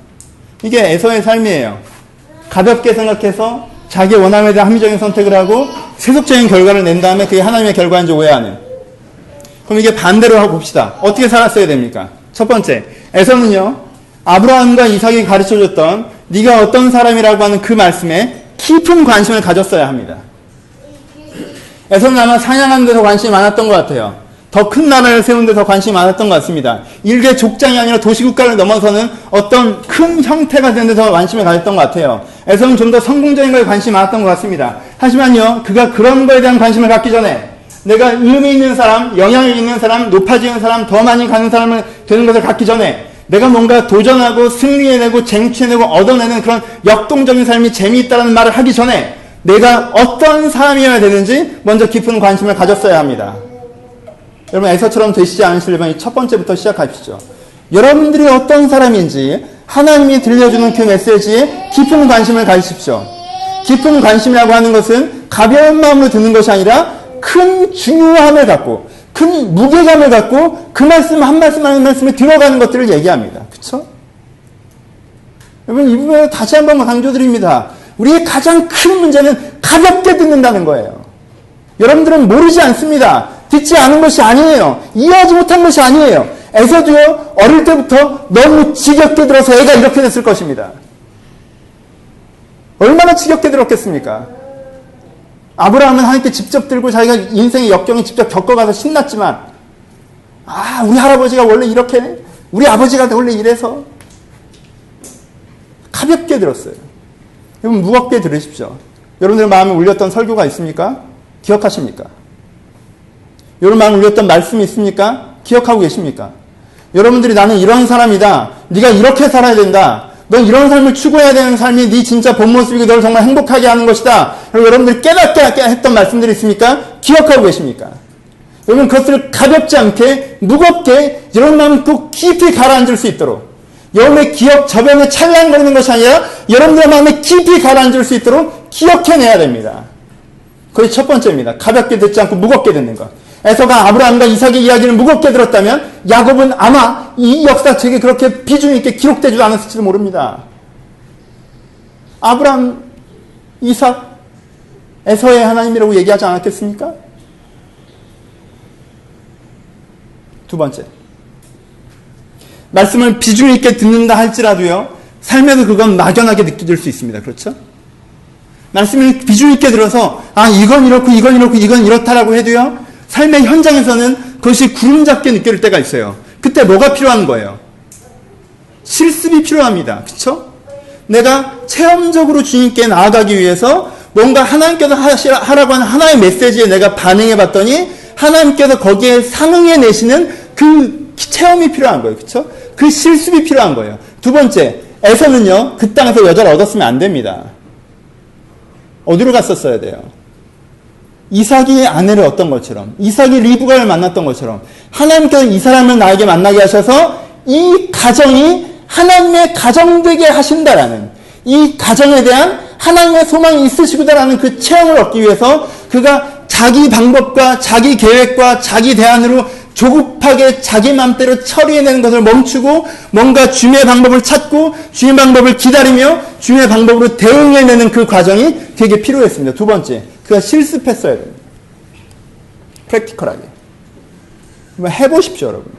이게 에서의 삶이에요. 가볍게 생각해서 자기 원함에 대한 합리적인 선택을 하고 세속적인 결과를 낸 다음에 그게 하나님의 결과인지 오해하는. 그럼 이게 반대로 하고 봅시다. 어떻게 살았어야 됩니까? 첫 번째, 에서는요, 아브라함과 이삭이 가르쳐줬던 네가 어떤 사람이라고 하는 그 말씀에 깊은 관심을 가졌어야 합니다. 에서는 아마 사냥하는 데 더 관심이 많았던 것 같아요. 더 큰 나라를 세우는 데 더 관심이 많았던 것 같습니다. 일개 족장이 아니라 도시국가를 넘어서는 어떤 큰 형태가 되는 데 더 관심을 가졌던 것 같아요. 에서는 좀 더 성공적인 거에 관심이 많았던 것 같습니다. 하지만요, 그가 그런 거에 대한 관심을 갖기 전에 내가 의미 있는 사람, 영향력 있는 사람, 높아지는 사람, 더 많이 가는 사람을 되는 것을 갖기 전에 내가 뭔가 도전하고 승리해내고 쟁취해내고 얻어내는 그런 역동적인 삶이 재미있다는 말을 하기 전에 내가 어떤 사람이어야 되는지 먼저 깊은 관심을 가졌어야 합니다. 여러분 에서처럼 되시지 않으시려면 첫 번째부터 시작하십시오. 여러분들이 어떤 사람인지 하나님이 들려주는 그 메시지에 깊은 관심을 가지십시오. 깊은 관심이라고 하는 것은 가벼운 마음으로 듣는 것이 아니라 큰 중요함을 갖고 큰 무게감을 갖고 그 말씀 한 말씀 한 말씀에 들어가는 것들을 얘기합니다. 그쵸? 여러분, 이 부분을 다시 한번 강조드립니다. 우리의 가장 큰 문제는 가볍게 듣는다는 거예요. 여러분들은 모르지 않습니다. 듣지 않은 것이 아니에요. 이해하지 못한 것이 아니에요. 에서도요, 어릴 때부터 너무 지겹게 들어서 애가 이렇게 됐을 것입니다. 얼마나 지겹게 들었겠습니까? 아브라함은 하나님께 직접 들고 자기가 인생의 역경을 직접 겪어가서 신났지만, 우리 할아버지가 원래 이렇게, 우리 아버지가 원래 이래서 가볍게 들었어요. 여러분, 무겁게 들으십시오. 여러분들 마음에 울렸던 설교가 있습니까? 기억하십니까? 여러분 마음에 울렸던 말씀이 있습니까? 기억하고 계십니까? 여러분들이 나는 이런 사람이다. 네가 이렇게 살아야 된다. 넌 이런 삶을 추구해야 되는 삶이 네 진짜 본 모습이고 너를 정말 행복하게 하는 것이다. 여러분들이 깨닫게 했던 말씀들이 있습니까? 기억하고 계십니까? 여러분 그것을 가볍지 않게 무겁게 여러분 마음에 또 깊이 가라앉을 수 있도록 여러분의 기억 저변에 찰랑거리는 것이 아니라 여러분들의 마음에 깊이 가라앉을 수 있도록 기억해내야 됩니다. 그게 첫 번째입니다. 가볍게 듣지 않고 무겁게 듣는 것. 에서가 아브라함과 이삭의 이야기를 무겁게 들었다면 야곱은 아마 이 역사책에 그렇게 비중 있게 기록되지도 않았을지도 모릅니다. 아브라함, 이삭, 에서의 하나님이라고 얘기하지 않았겠습니까? 두 번째, 말씀을 비중 있게 듣는다 할지라도요, 삶에서 그건 막연하게 느껴질 수 있습니다. 그렇죠? 말씀을 비중 있게 들어서 이건 이렇고 이건 이렇고 이건 이렇다라고 해도요, 삶의 현장에서는 그것이 구름 잡게 느껴질 때가 있어요. 그때 뭐가 필요한 거예요? 실습이 필요합니다. 그렇죠? 내가 체험적으로 주님께 나아가기 위해서 뭔가 하나님께서 하라고 하는 하나의 메시지에 내가 반응해 봤더니 하나님께서 거기에 상응해 내시는 그 체험이 필요한 거예요. 그렇죠? 그 실습이 필요한 거예요. 두 번째, 에서는요, 그 땅에서 여자를 얻었으면 안 됩니다. 어디로 갔었어야 돼요? 이삭이 아내를 얻던 것처럼, 이삭이 리브가를 만났던 것처럼 하나님께서 이 사람을 나에게 만나게 하셔서 이 가정이 하나님의 가정 되게 하신다라는, 이 가정에 대한 하나님의 소망이 있으시구나라는 그 체험을 얻기 위해서 그가 자기 방법과 자기 계획과 자기 대안으로 조급하게 자기 맘대로 처리해내는 것을 멈추고 뭔가 주님의 방법을 찾고 주님의 방법을 기다리며 주님의 방법으로 대응해내는 그 과정이 되게 필요했습니다. 두 번째, 그가 실습했어야 됩니다. 프랙티컬하게. 해보십시오, 여러분.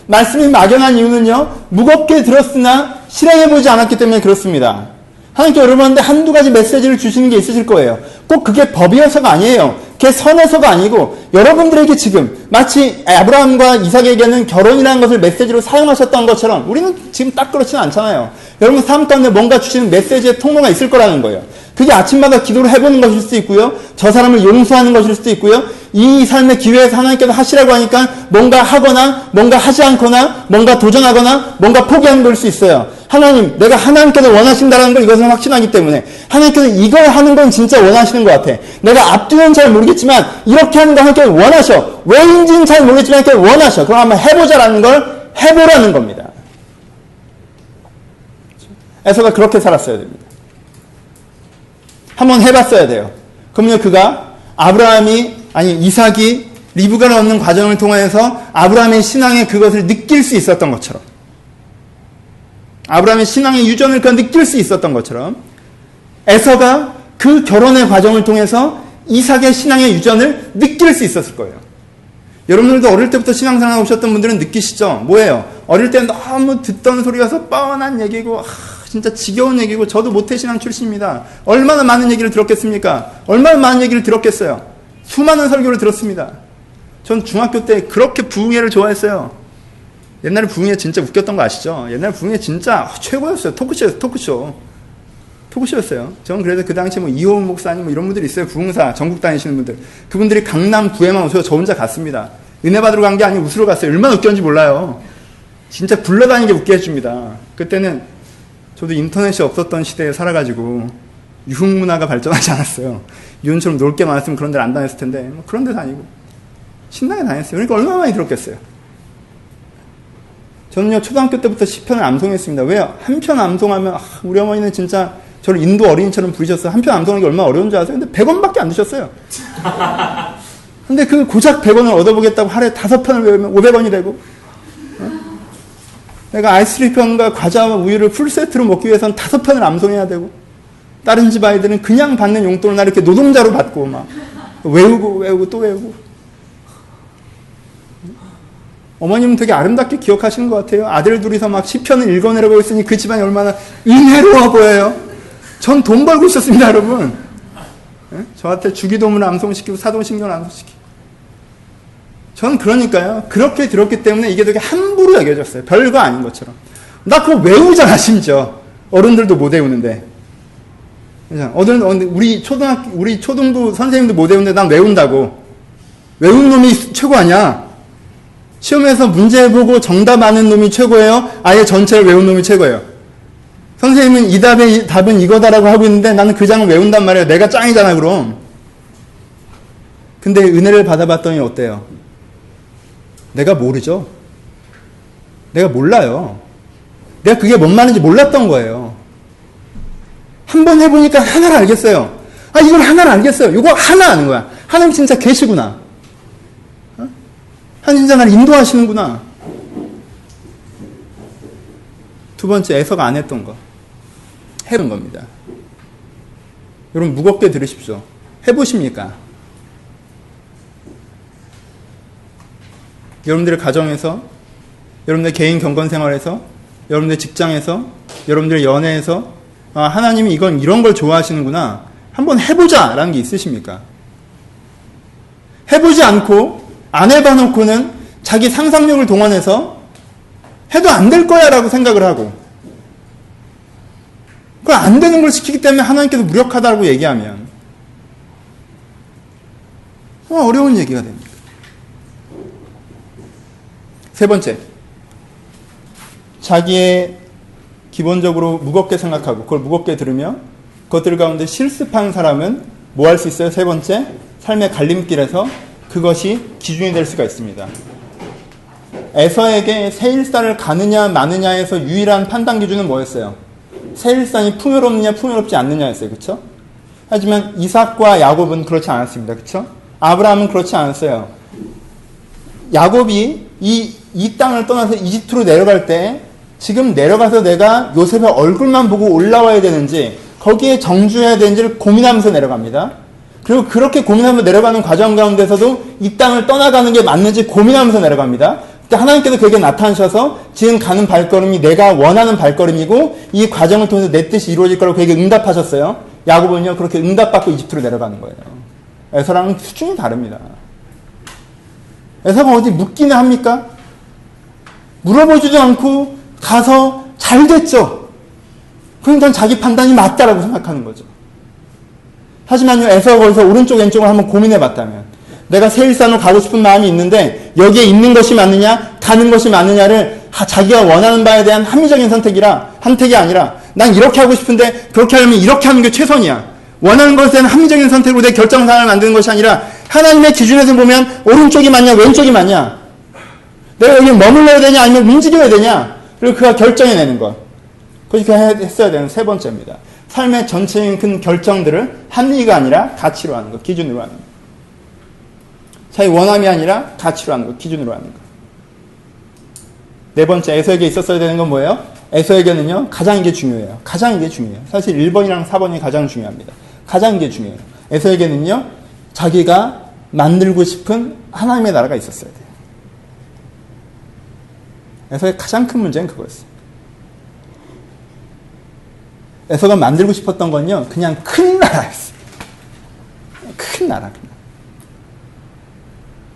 말씀이 막연한 이유는요, 무겁게 들었으나 실행해보지 않았기 때문에 그렇습니다. 하나님께 여러분한테 한두 가지 메시지를 주시는 게 있으실 거예요. 꼭 그게 법이어서가 아니에요. 그게 선에서가 아니고 여러분들에게 지금 마치 아브라함과 이삭에게는 결혼이라는 것을 메시지로 사용하셨던 것처럼 우리는 지금 딱 그렇지는 않잖아요. 여러분 삶 가운데 뭔가 주시는 메시지의 통로가 있을 거라는 거예요. 그게 아침마다 기도를 해보는 것일 수도 있고요. 저 사람을 용서하는 것일 수도 있고요. 이 삶의 기회에서 하나님께서 하시라고 하니까 뭔가 하거나 뭔가 하지 않거나 뭔가 도전하거나 뭔가 포기하는 걸 수 있어요. 하나님, 내가 하나님께서 원하신다는 걸 이것은 확신하기 때문에 하나님께서 이걸 하는 건 진짜 원하시는 것 같아. 내가 앞뒤는 잘 모르겠지만 이렇게 하는 거 하나님께서 원하셔. 왜인지는 잘 모르겠지만 하나님께서 원하셔. 그럼 한번 해보자라는 걸 해보라는 겁니다. 에서가 그렇게 살았어야 됩니다. 한번 해봤어야 돼요. 그러면 그가 이삭이 리브가를 얻는 과정을 통해서 아브라함의 신앙의 그것을 느낄 수 있었던 것처럼, 아브라함의 신앙의 유전을 그가 느낄 수 있었던 것처럼 에서가 그 결혼의 과정을 통해서 이삭의 신앙의 유전을 느낄 수 있었을 거예요. 여러분들도 어릴 때부터 신앙생활 오셨던 분들은 느끼시죠? 뭐예요? 어릴 때 너무 듣던 소리여서 뻔한 얘기고 진짜 지겨운 얘기고 저도 모태신앙 출신입니다. 얼마나 많은 얘기를 들었겠습니까? 얼마나 많은 얘기를 들었겠어요? 수많은 설교를 들었습니다. 전 중학교 때 그렇게 부흥회를 좋아했어요. 옛날에 부흥회 진짜 웃겼던 거 아시죠? 옛날에 부흥회 진짜 최고였어요. 토크쇼였어요. 저는 그래서 그 당시에 이호은 목사님 이런 분들이 있어요. 부흥사 전국 다니시는 분들. 그분들이 강남 구에만 오셔서 저 혼자 갔습니다. 은혜 받으러 간 게 아니고 웃으러 갔어요. 얼마나 웃겼는지 몰라요. 진짜 굴러다니게 웃게 해줍니다. 그때는 저도 인터넷이 없었던 시대에 살아가지고 유흥문화가 발전하지 않았어요. 유흥처럼 놀 게 많았으면 그런 데를 안 다녔을 텐데 그런 데 다니고 신나게 다녔어요. 그러니까 얼마나 많이 들었겠어요. 저는요 초등학교 때부터 시편을 암송했습니다. 왜요? 한 편 암송하면 우리 어머니는 진짜 저를 인도 어린이처럼 부르셨어요. 한 편 암송하는 게 얼마나 어려운 줄 아세요? 근데 100원밖에 안 드셨어요. 근데 그 고작 100원을 얻어보겠다고 하루에 5편을 외우면 500원이 되고, 내가 아이스크림과 과자와 우유를 풀세트로 먹기 위해서는 5편을 암송해야 되고, 다른 집 아이들은 그냥 받는 용돈을 나 이렇게 노동자로 받고 막 외우고 또 외우고. 어머님은 되게 아름답게 기억하시는 것 같아요. 아들 둘이서 막 시편을 읽어내려고 했으니 그 집안이 얼마나 은혜로워 보여요. 전 돈 벌고 있었습니다, 여러분. 저한테 주기도문을 암송시키고 사도신경을 암송시키고. 전 그러니까요. 그렇게 들었기 때문에 이게 되게 함부로 여겨졌어요. 별거 아닌 것처럼. 나 그거 외우잖아, 심지어. 어른들도 못 외우는데. 우리 초등부 선생님도 못 외우는데 난 외운다고. 외운 놈이 최고 아니야. 시험에서 문제 보고 정답 아는 놈이 최고예요? 아예 전체를 외운 놈이 최고예요? 선생님은 이 답은 이거다라고 하고 있는데 나는 그 장을 외운단 말이에요. 내가 짱이잖아, 그럼. 근데 은혜를 받아봤더니 어때요? 내가 모르죠? 내가 몰라요. 내가 그게 뭔 말인지 몰랐던 거예요. 한번 해보니까 하나를 알겠어요. 아, 이걸 하나를 알겠어요. 이거 하나 아는 거야. 하나님 진짜 계시구나. 하나님 진짜 나를 인도하시는구나. 두 번째, 에서가 안 했던 거. 해본 겁니다. 여러분, 무겁게 들으십시오. 해보십니까? 여러분들의 가정에서, 여러분들의 개인 경건 생활에서, 여러분들의 직장에서, 여러분들의 연애에서, 아, 하나님이 이런 걸 좋아하시는구나. 한번 해보자! 라는 게 있으십니까? 해보지 않고, 안 해봐놓고는 자기 상상력을 동원해서 해도 안 될 거야 라고 생각을 하고, 그걸 안 되는 걸 시키기 때문에 하나님께서 무력하다고 얘기하면, 어려운 얘기가 됩니다. 세 번째, 자기의 기본적으로 무겁게 생각하고 그걸 무겁게 들으며 그것들 가운데 실습한 사람은 뭐 할 수 있어요? 세 번째, 삶의 갈림길에서 그것이 기준이 될 수가 있습니다. 에서에게 세일산을 가느냐 마느냐에서 유일한 판단 기준은 뭐였어요? 세일산이 풍요롭느냐 풍요롭지 않느냐였어요. 그렇죠? 하지만 이삭과 야곱은 그렇지 않았습니다. 그렇죠? 아브라함은 그렇지 않았어요. 야곱이 이 땅을 떠나서 이집트로 내려갈 때 지금 내려가서 내가 요셉의 얼굴만 보고 올라와야 되는지 거기에 정주해야 되는지를 고민하면서 내려갑니다. 그리고 그렇게 고민하면서 내려가는 과정 가운데서도 이 땅을 떠나가는 게 맞는지 고민하면서 내려갑니다. 그때 하나님께서 그에게 나타나셔서 지금 가는 발걸음이 내가 원하는 발걸음이고 이 과정을 통해서 내 뜻이 이루어질 거라고 그에게 응답하셨어요. 야곱은요 그렇게 응답받고 이집트로 내려가는 거예요. 에서랑은 수준이 다릅니다. 에서가 어디 묻기는 합니까? 물어보지도 않고 가서 잘 됐죠. 그러니까 자기 판단이 맞다라고 생각하는 거죠. 하지만요, 에서가 거기서 오른쪽 왼쪽을 한번 고민해 봤다면 내가 세일산으로 가고 싶은 마음이 있는데 여기에 있는 것이 맞느냐 가는 것이 맞느냐를 자기가 원하는 바에 대한 합리적인 선택이 아니라 난 이렇게 하고 싶은데 그렇게 하려면 이렇게 하는 게 최선이야. 원하는 것에 대한 합리적인 선택으로 내 결정사항을 만드는 것이 아니라 하나님의 기준에서 보면 오른쪽이 맞냐 왼쪽이 맞냐, 내가 여기 머물러야 되냐 아니면 움직여야 되냐, 그리고 그가 결정해내는 것. 그것이 그가 했어야 되는 세 번째입니다. 삶의 전체적인 큰 결정들을 합리가 아니라 가치로 하는 것, 기준으로 하는 것. 자기 원함이 아니라 가치로 하는 것, 기준으로 하는 것. 네 번째, 에서에게 있었어야 되는 건 뭐예요? 에서에게는요, 가장 이게 중요해요. 가장 이게 중요해요. 사실 1번이랑 4번이 가장 중요합니다. 가장 이게 중요해요. 에서에게는요, 자기가 만들고 싶은 하나님의 나라가 있었어야 돼요. 에서의 가장 큰 문제는 그거였어요. 에서가 만들고 싶었던 건요, 그냥 큰 나라였어요. 큰 나라.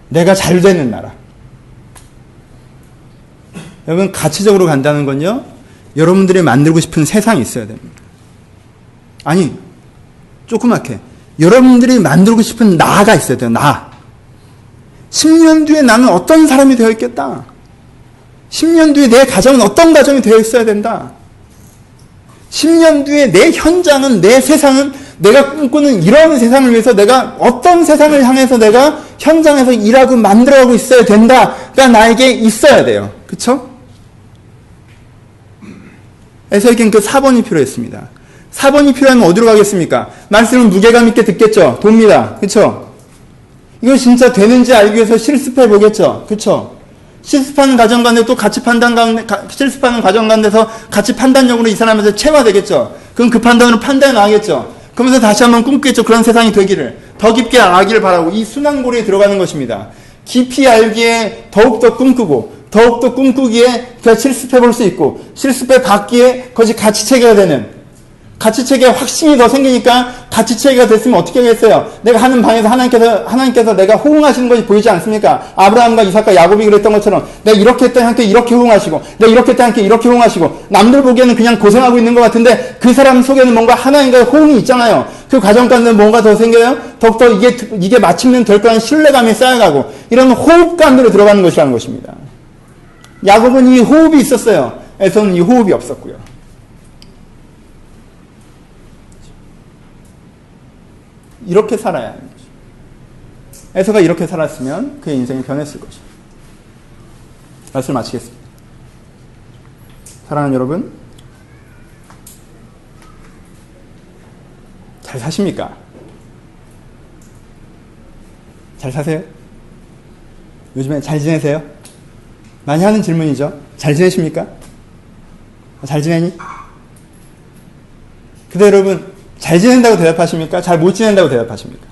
내가 잘 되는 나라. 여러분, 가치적으로 간다는 건요, 여러분들이 만들고 싶은 세상이 있어야 됩니다. 아니, 조그맣게. 여러분들이 만들고 싶은 나가 있어야 돼요, 나. 10년 뒤에 나는 어떤 사람이 되어 있겠다. 10년 뒤에 내 가정은 어떤 가정이 되어 있어야 된다. 10년 뒤에 내 현장은, 내 세상은, 내가 꿈꾸는 이런 세상을 위해서 내가 어떤 세상을 향해서 내가 현장에서 일하고 만들어가고 있어야 된다가 나에게 있어야 돼요. 그쵸? 에서에겐 그 4번이 필요했습니다. 4번이 필요하면 어디로 가겠습니까? 말씀은 무게감 있게 듣겠죠? 돕니다. 그쵸? 이거 진짜 되는지 알기 위해서 실습해 보겠죠. 그쵸? 실습하는 과정 가운데 또 같이 실습하는 과정 가운데서 같이 판단력으로 이 사람한테 체화되겠죠. 그럼 그 판단으로 판단해 나가겠죠. 그러면서 다시 한번 꿈꾸겠죠. 그런 세상이 되기를. 더 깊게 알기를 바라고 이 순환고리에 들어가는 것입니다. 깊이 알기에 더욱더 꿈꾸고 더욱더 꿈꾸기에 실습해 볼 수 있고 실습해 받기에 그것이 가치체계가 되는 가치체계에 확신이 더 생기니까 가치체계가 됐으면 어떻게 하겠어요? 내가 하는 방에서 하나님께서 내가 호응하시는 것이 보이지 않습니까? 아브라함과 이삭과 야곱이 그랬던 것처럼 내가 이렇게 했더니 하나님께 이렇게 호응하시고 내가 이렇게 했더니 하나님께 이렇게 호응하시고 남들 보기에는 그냥 고생하고 있는 것 같은데 그 사람 속에는 뭔가 하나님과의 호응이 있잖아요. 그 과정 가운데 뭔가 더 생겨요? 더욱더 이게 마침내 될 거라는 신뢰감이 쌓여가고 이런 호흡 가운데로 들어가는 것이라는 것입니다. 야곱은 이 호흡이 있었어요. 에서는 이 호흡이 없었고요. 이렇게 살아야 하는 거죠. 에서가 이렇게 살았으면 그의 인생이 변했을 것이죠. 말씀을 마치겠습니다. 사랑하는 여러분, 잘 사십니까? 잘 사세요? 요즘에 잘 지내세요? 많이 하는 질문이죠. 잘 지내십니까? 잘 지내니? 근데 여러분, 잘 지낸다고 대답하십니까? 잘 못 지낸다고 대답하십니까?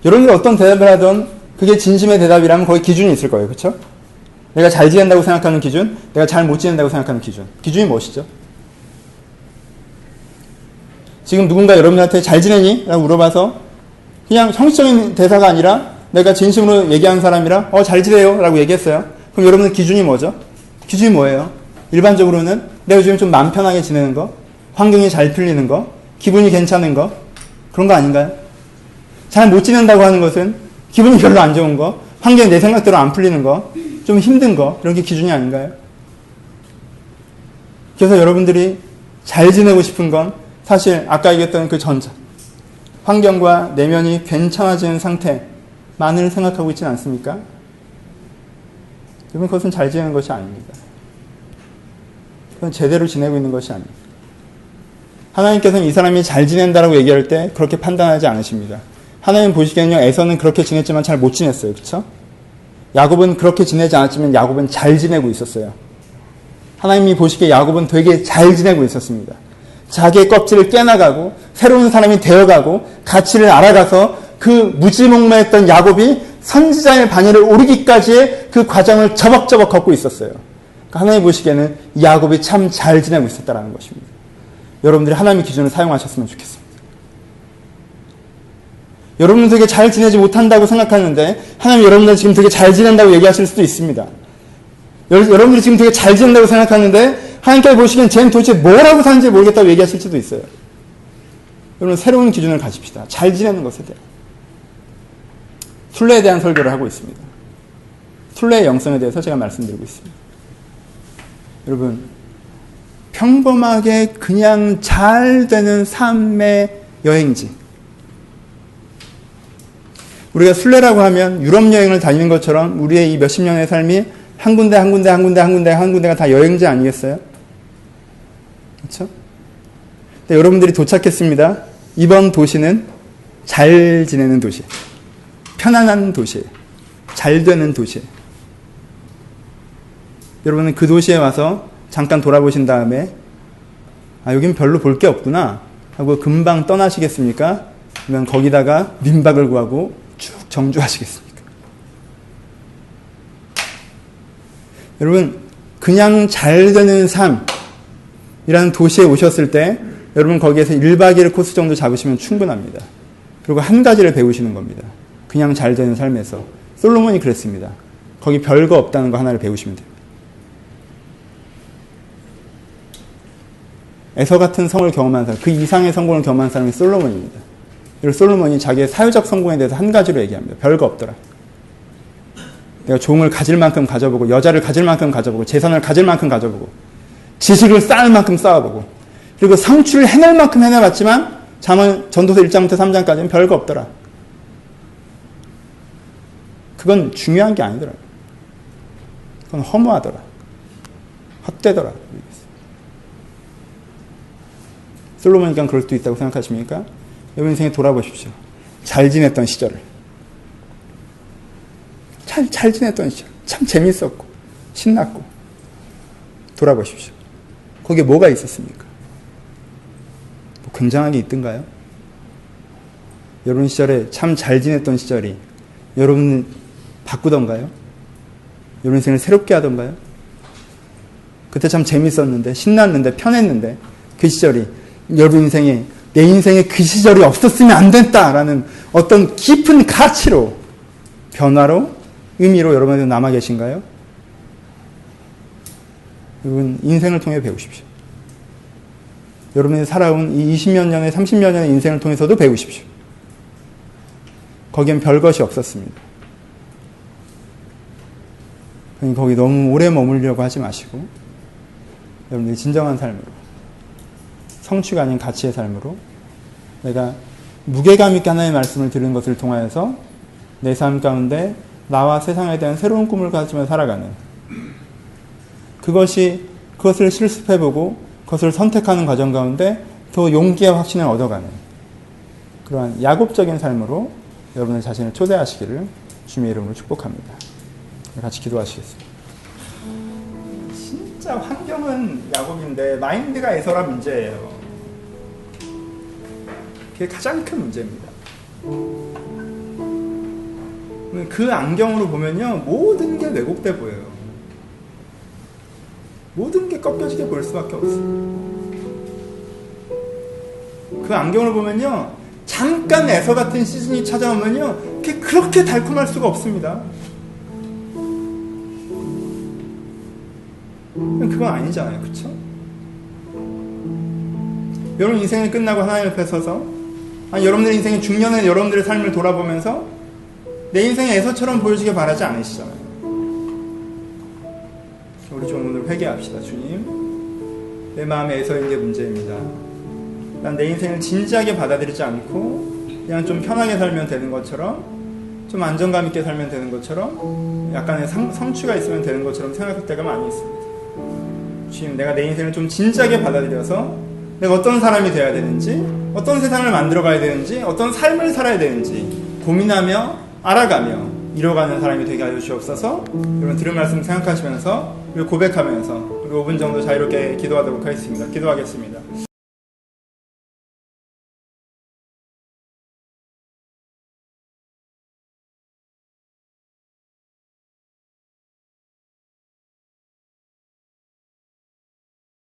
여러분이 어떤 대답을 하든 그게 진심의 대답이라면 거기 기준이 있을 거예요. 그렇죠? 내가 잘 지낸다고 생각하는 기준, 내가 잘 못 지낸다고 생각하는 기준. 기준이 무엇이죠? 지금 누군가 여러분한테 잘 지내니? 라고 물어봐서 그냥 형식적인 대사가 아니라 내가 진심으로 얘기하는 사람이라 잘 지내요 라고 얘기했어요. 그럼 여러분의 기준이 뭐죠? 기준이 뭐예요? 일반적으로는 내가 요즘 좀 마음 편하게 지내는 거, 환경이 잘 풀리는 거, 기분이 괜찮은 거, 그런 거 아닌가요? 잘 못 지낸다고 하는 것은 기분이 별로 안 좋은 거, 환경이 내 생각대로 안 풀리는 거, 좀 힘든 거, 이런 게 기준이 아닌가요? 그래서 여러분들이 잘 지내고 싶은 건 사실 아까 얘기했던 그 전자, 환경과 내면이 괜찮아지는 상태만을 생각하고 있지는 않습니까? 여러분, 그것은 잘 지내는 것이 아닙니다. 그건 제대로 지내고 있는 것이 아닙니다. 하나님께서는 이 사람이 잘 지낸다라고 얘기할 때 그렇게 판단하지 않으십니다. 하나님 보시기에는요, 에서는 그렇게 지냈지만 잘 못 지냈어요. 그렇죠? 야곱은 그렇게 지내지 않았지만 야곱은 잘 지내고 있었어요. 하나님이 보시기에 야곱은 되게 잘 지내고 있었습니다. 자기의 껍질을 깨나가고 새로운 사람이 되어가고 가치를 알아가서 그 무지몽매했던 야곱이 선지자의 반열을 오르기까지의 그 과정을 저벅저벅 걷고 있었어요. 그러니까 하나님 보시기에는 야곱이 참 잘 지내고 있었다는 것입니다. 여러분들이 하나님의 기준을 사용하셨으면 좋겠습니다. 여러분은 되게 잘 지내지 못한다고 생각하는데 하나님 여러분들 지금 되게 잘 지낸다고 얘기하실 수도 있습니다. 여러분들이 지금 되게 잘 지낸다고 생각하는데 하나님께서 보시기엔 쟤는 도대체 뭐라고 사는지 모르겠다고 얘기하실 수도 있어요. 여러분 새로운 기준을 가집시다. 잘 지내는 것에 대한. 순례에 대한 설교를 하고 있습니다. 순례의 영성에 대해서 제가 말씀드리고 있습니다. 여러분 평범하게 그냥 잘 되는 삶의 여행지. 우리가 순례라고 하면 유럽 여행을 다니는 것처럼 우리의 이 몇십 년의 삶이 한 군데가 다 여행지 아니겠어요? 그렇죠? 근데 여러분들이 도착했습니다. 이번 도시는 잘 지내는 도시, 편안한 도시, 잘 되는 도시. 여러분은 그 도시에 와서 잠깐 돌아보신 다음에 여긴 별로 볼 게 없구나 하고 금방 떠나시겠습니까? 아니면 거기다가 민박을 구하고 쭉 정주하시겠습니까? 여러분 그냥 잘 되는 삶이라는 도시에 오셨을 때 여러분 거기에서 1박 2일 코스 정도 잡으시면 충분합니다. 그리고 한 가지를 배우시는 겁니다. 그냥 잘 되는 삶에서 솔로몬이 그랬습니다. 거기 별거 없다는 거 하나를 배우시면 됩니다. 에서 같은 성을 경험한 사람, 그 이상의 성공을 경험한 사람이 솔로몬입니다. 그리고 솔로몬이 자기의 사회적 성공에 대해서 한 가지로 얘기합니다. 별거 없더라. 내가 종을 가질 만큼 가져보고, 여자를 가질 만큼 가져보고, 재산을 가질 만큼 가져보고, 지식을 쌓을 만큼 쌓아보고, 그리고 성취를 해낼 만큼 해내봤지만 전도서 1장부터 3장까지는 별거 없더라. 그건 중요한 게 아니더라. 그건 허무하더라. 헛되더라. 솔로몬이니까 그럴 수도 있다고 생각하십니까? 여러분 인생에 돌아보십시오. 잘 지냈던 시절을. 잘 지냈던 시절. 참 재밌었고, 신났고. 돌아보십시오. 거기에 뭐가 있었습니까? 뭐 굉장한 게 있던가요? 여러분 시절에 참 잘 지냈던 시절이 여러분은 바꾸던가요? 여러분 인생을 새롭게 하던가요? 그때 참 재밌었는데, 신났는데, 편했는데, 그 시절이 여러분 인생에, 내 인생에 그 시절이 없었으면 안 됐다라는 어떤 깊은 가치로, 변화로, 의미로 여러분한테 남아 계신가요? 여러분 인생을 통해 배우십시오. 여러분이 살아온 이 20몇 년의 30몇 년의 인생을 통해서도 배우십시오. 거기엔 별것이 없었습니다. 거기 너무 오래 머물려고 하지 마시고 여러분들이 진정한 삶으로, 성취가 아닌 가치의 삶으로, 내가 무게감 있게 하나님의 말씀을 들은 것을 통하여서 내 삶 가운데 나와 세상에 대한 새로운 꿈을 가지며 살아가는, 그것을 실습해보고 그것을 선택하는 과정 가운데 더 용기와 확신을 얻어가는 그러한 야곱적인 삶으로 여러분의 자신을 초대하시기를 주님의 이름으로 축복합니다. 같이 기도하시겠습니다. 진짜 환경은 야곱인데 마인드가 에서라 문제예요. 그게 가장 큰 문제입니다. 그 안경으로 보면요, 모든 게 왜곡돼 보여요. 모든 게 꺾여지게 보일 수밖에 없어요. 그 안경을 보면요, 잠깐 에서 같은 시즌이 찾아오면요, 그게 그렇게 달콤할 수가 없습니다. 그건 아니잖아요, 그렇죠? 여러분 인생이 끝나고 하나님 옆에 서서, 아니 여러분들 인생의 중년에 여러분들의 삶을 돌아보면서 내 인생이 에서처럼 보여지길 바라지 않으시잖아요. 우리 좀 오늘 회개합시다. 주님, 내 마음에 에서인 게 문제입니다. 난 내 인생을 진지하게 받아들이지 않고 그냥 좀 편하게 살면 되는 것처럼, 좀 안정감 있게 살면 되는 것처럼, 약간의 성취가 있으면 되는 것처럼 생각할 때가 많이 있습니다. 주님, 내가 내 인생을 좀 진지하게 받아들여서 내가 어떤 사람이 되어야 되는지, 어떤 세상을 만들어 가야 되는지, 어떤 삶을 살아야 되는지 고민하며 알아가며 이뤄가는 사람이 되게 하여 주옵소서. 여러분 들은 말씀 생각하시면서 그리고 고백하면서 우리 5분 정도 자유롭게 기도하도록 하겠습니다. 기도하겠습니다.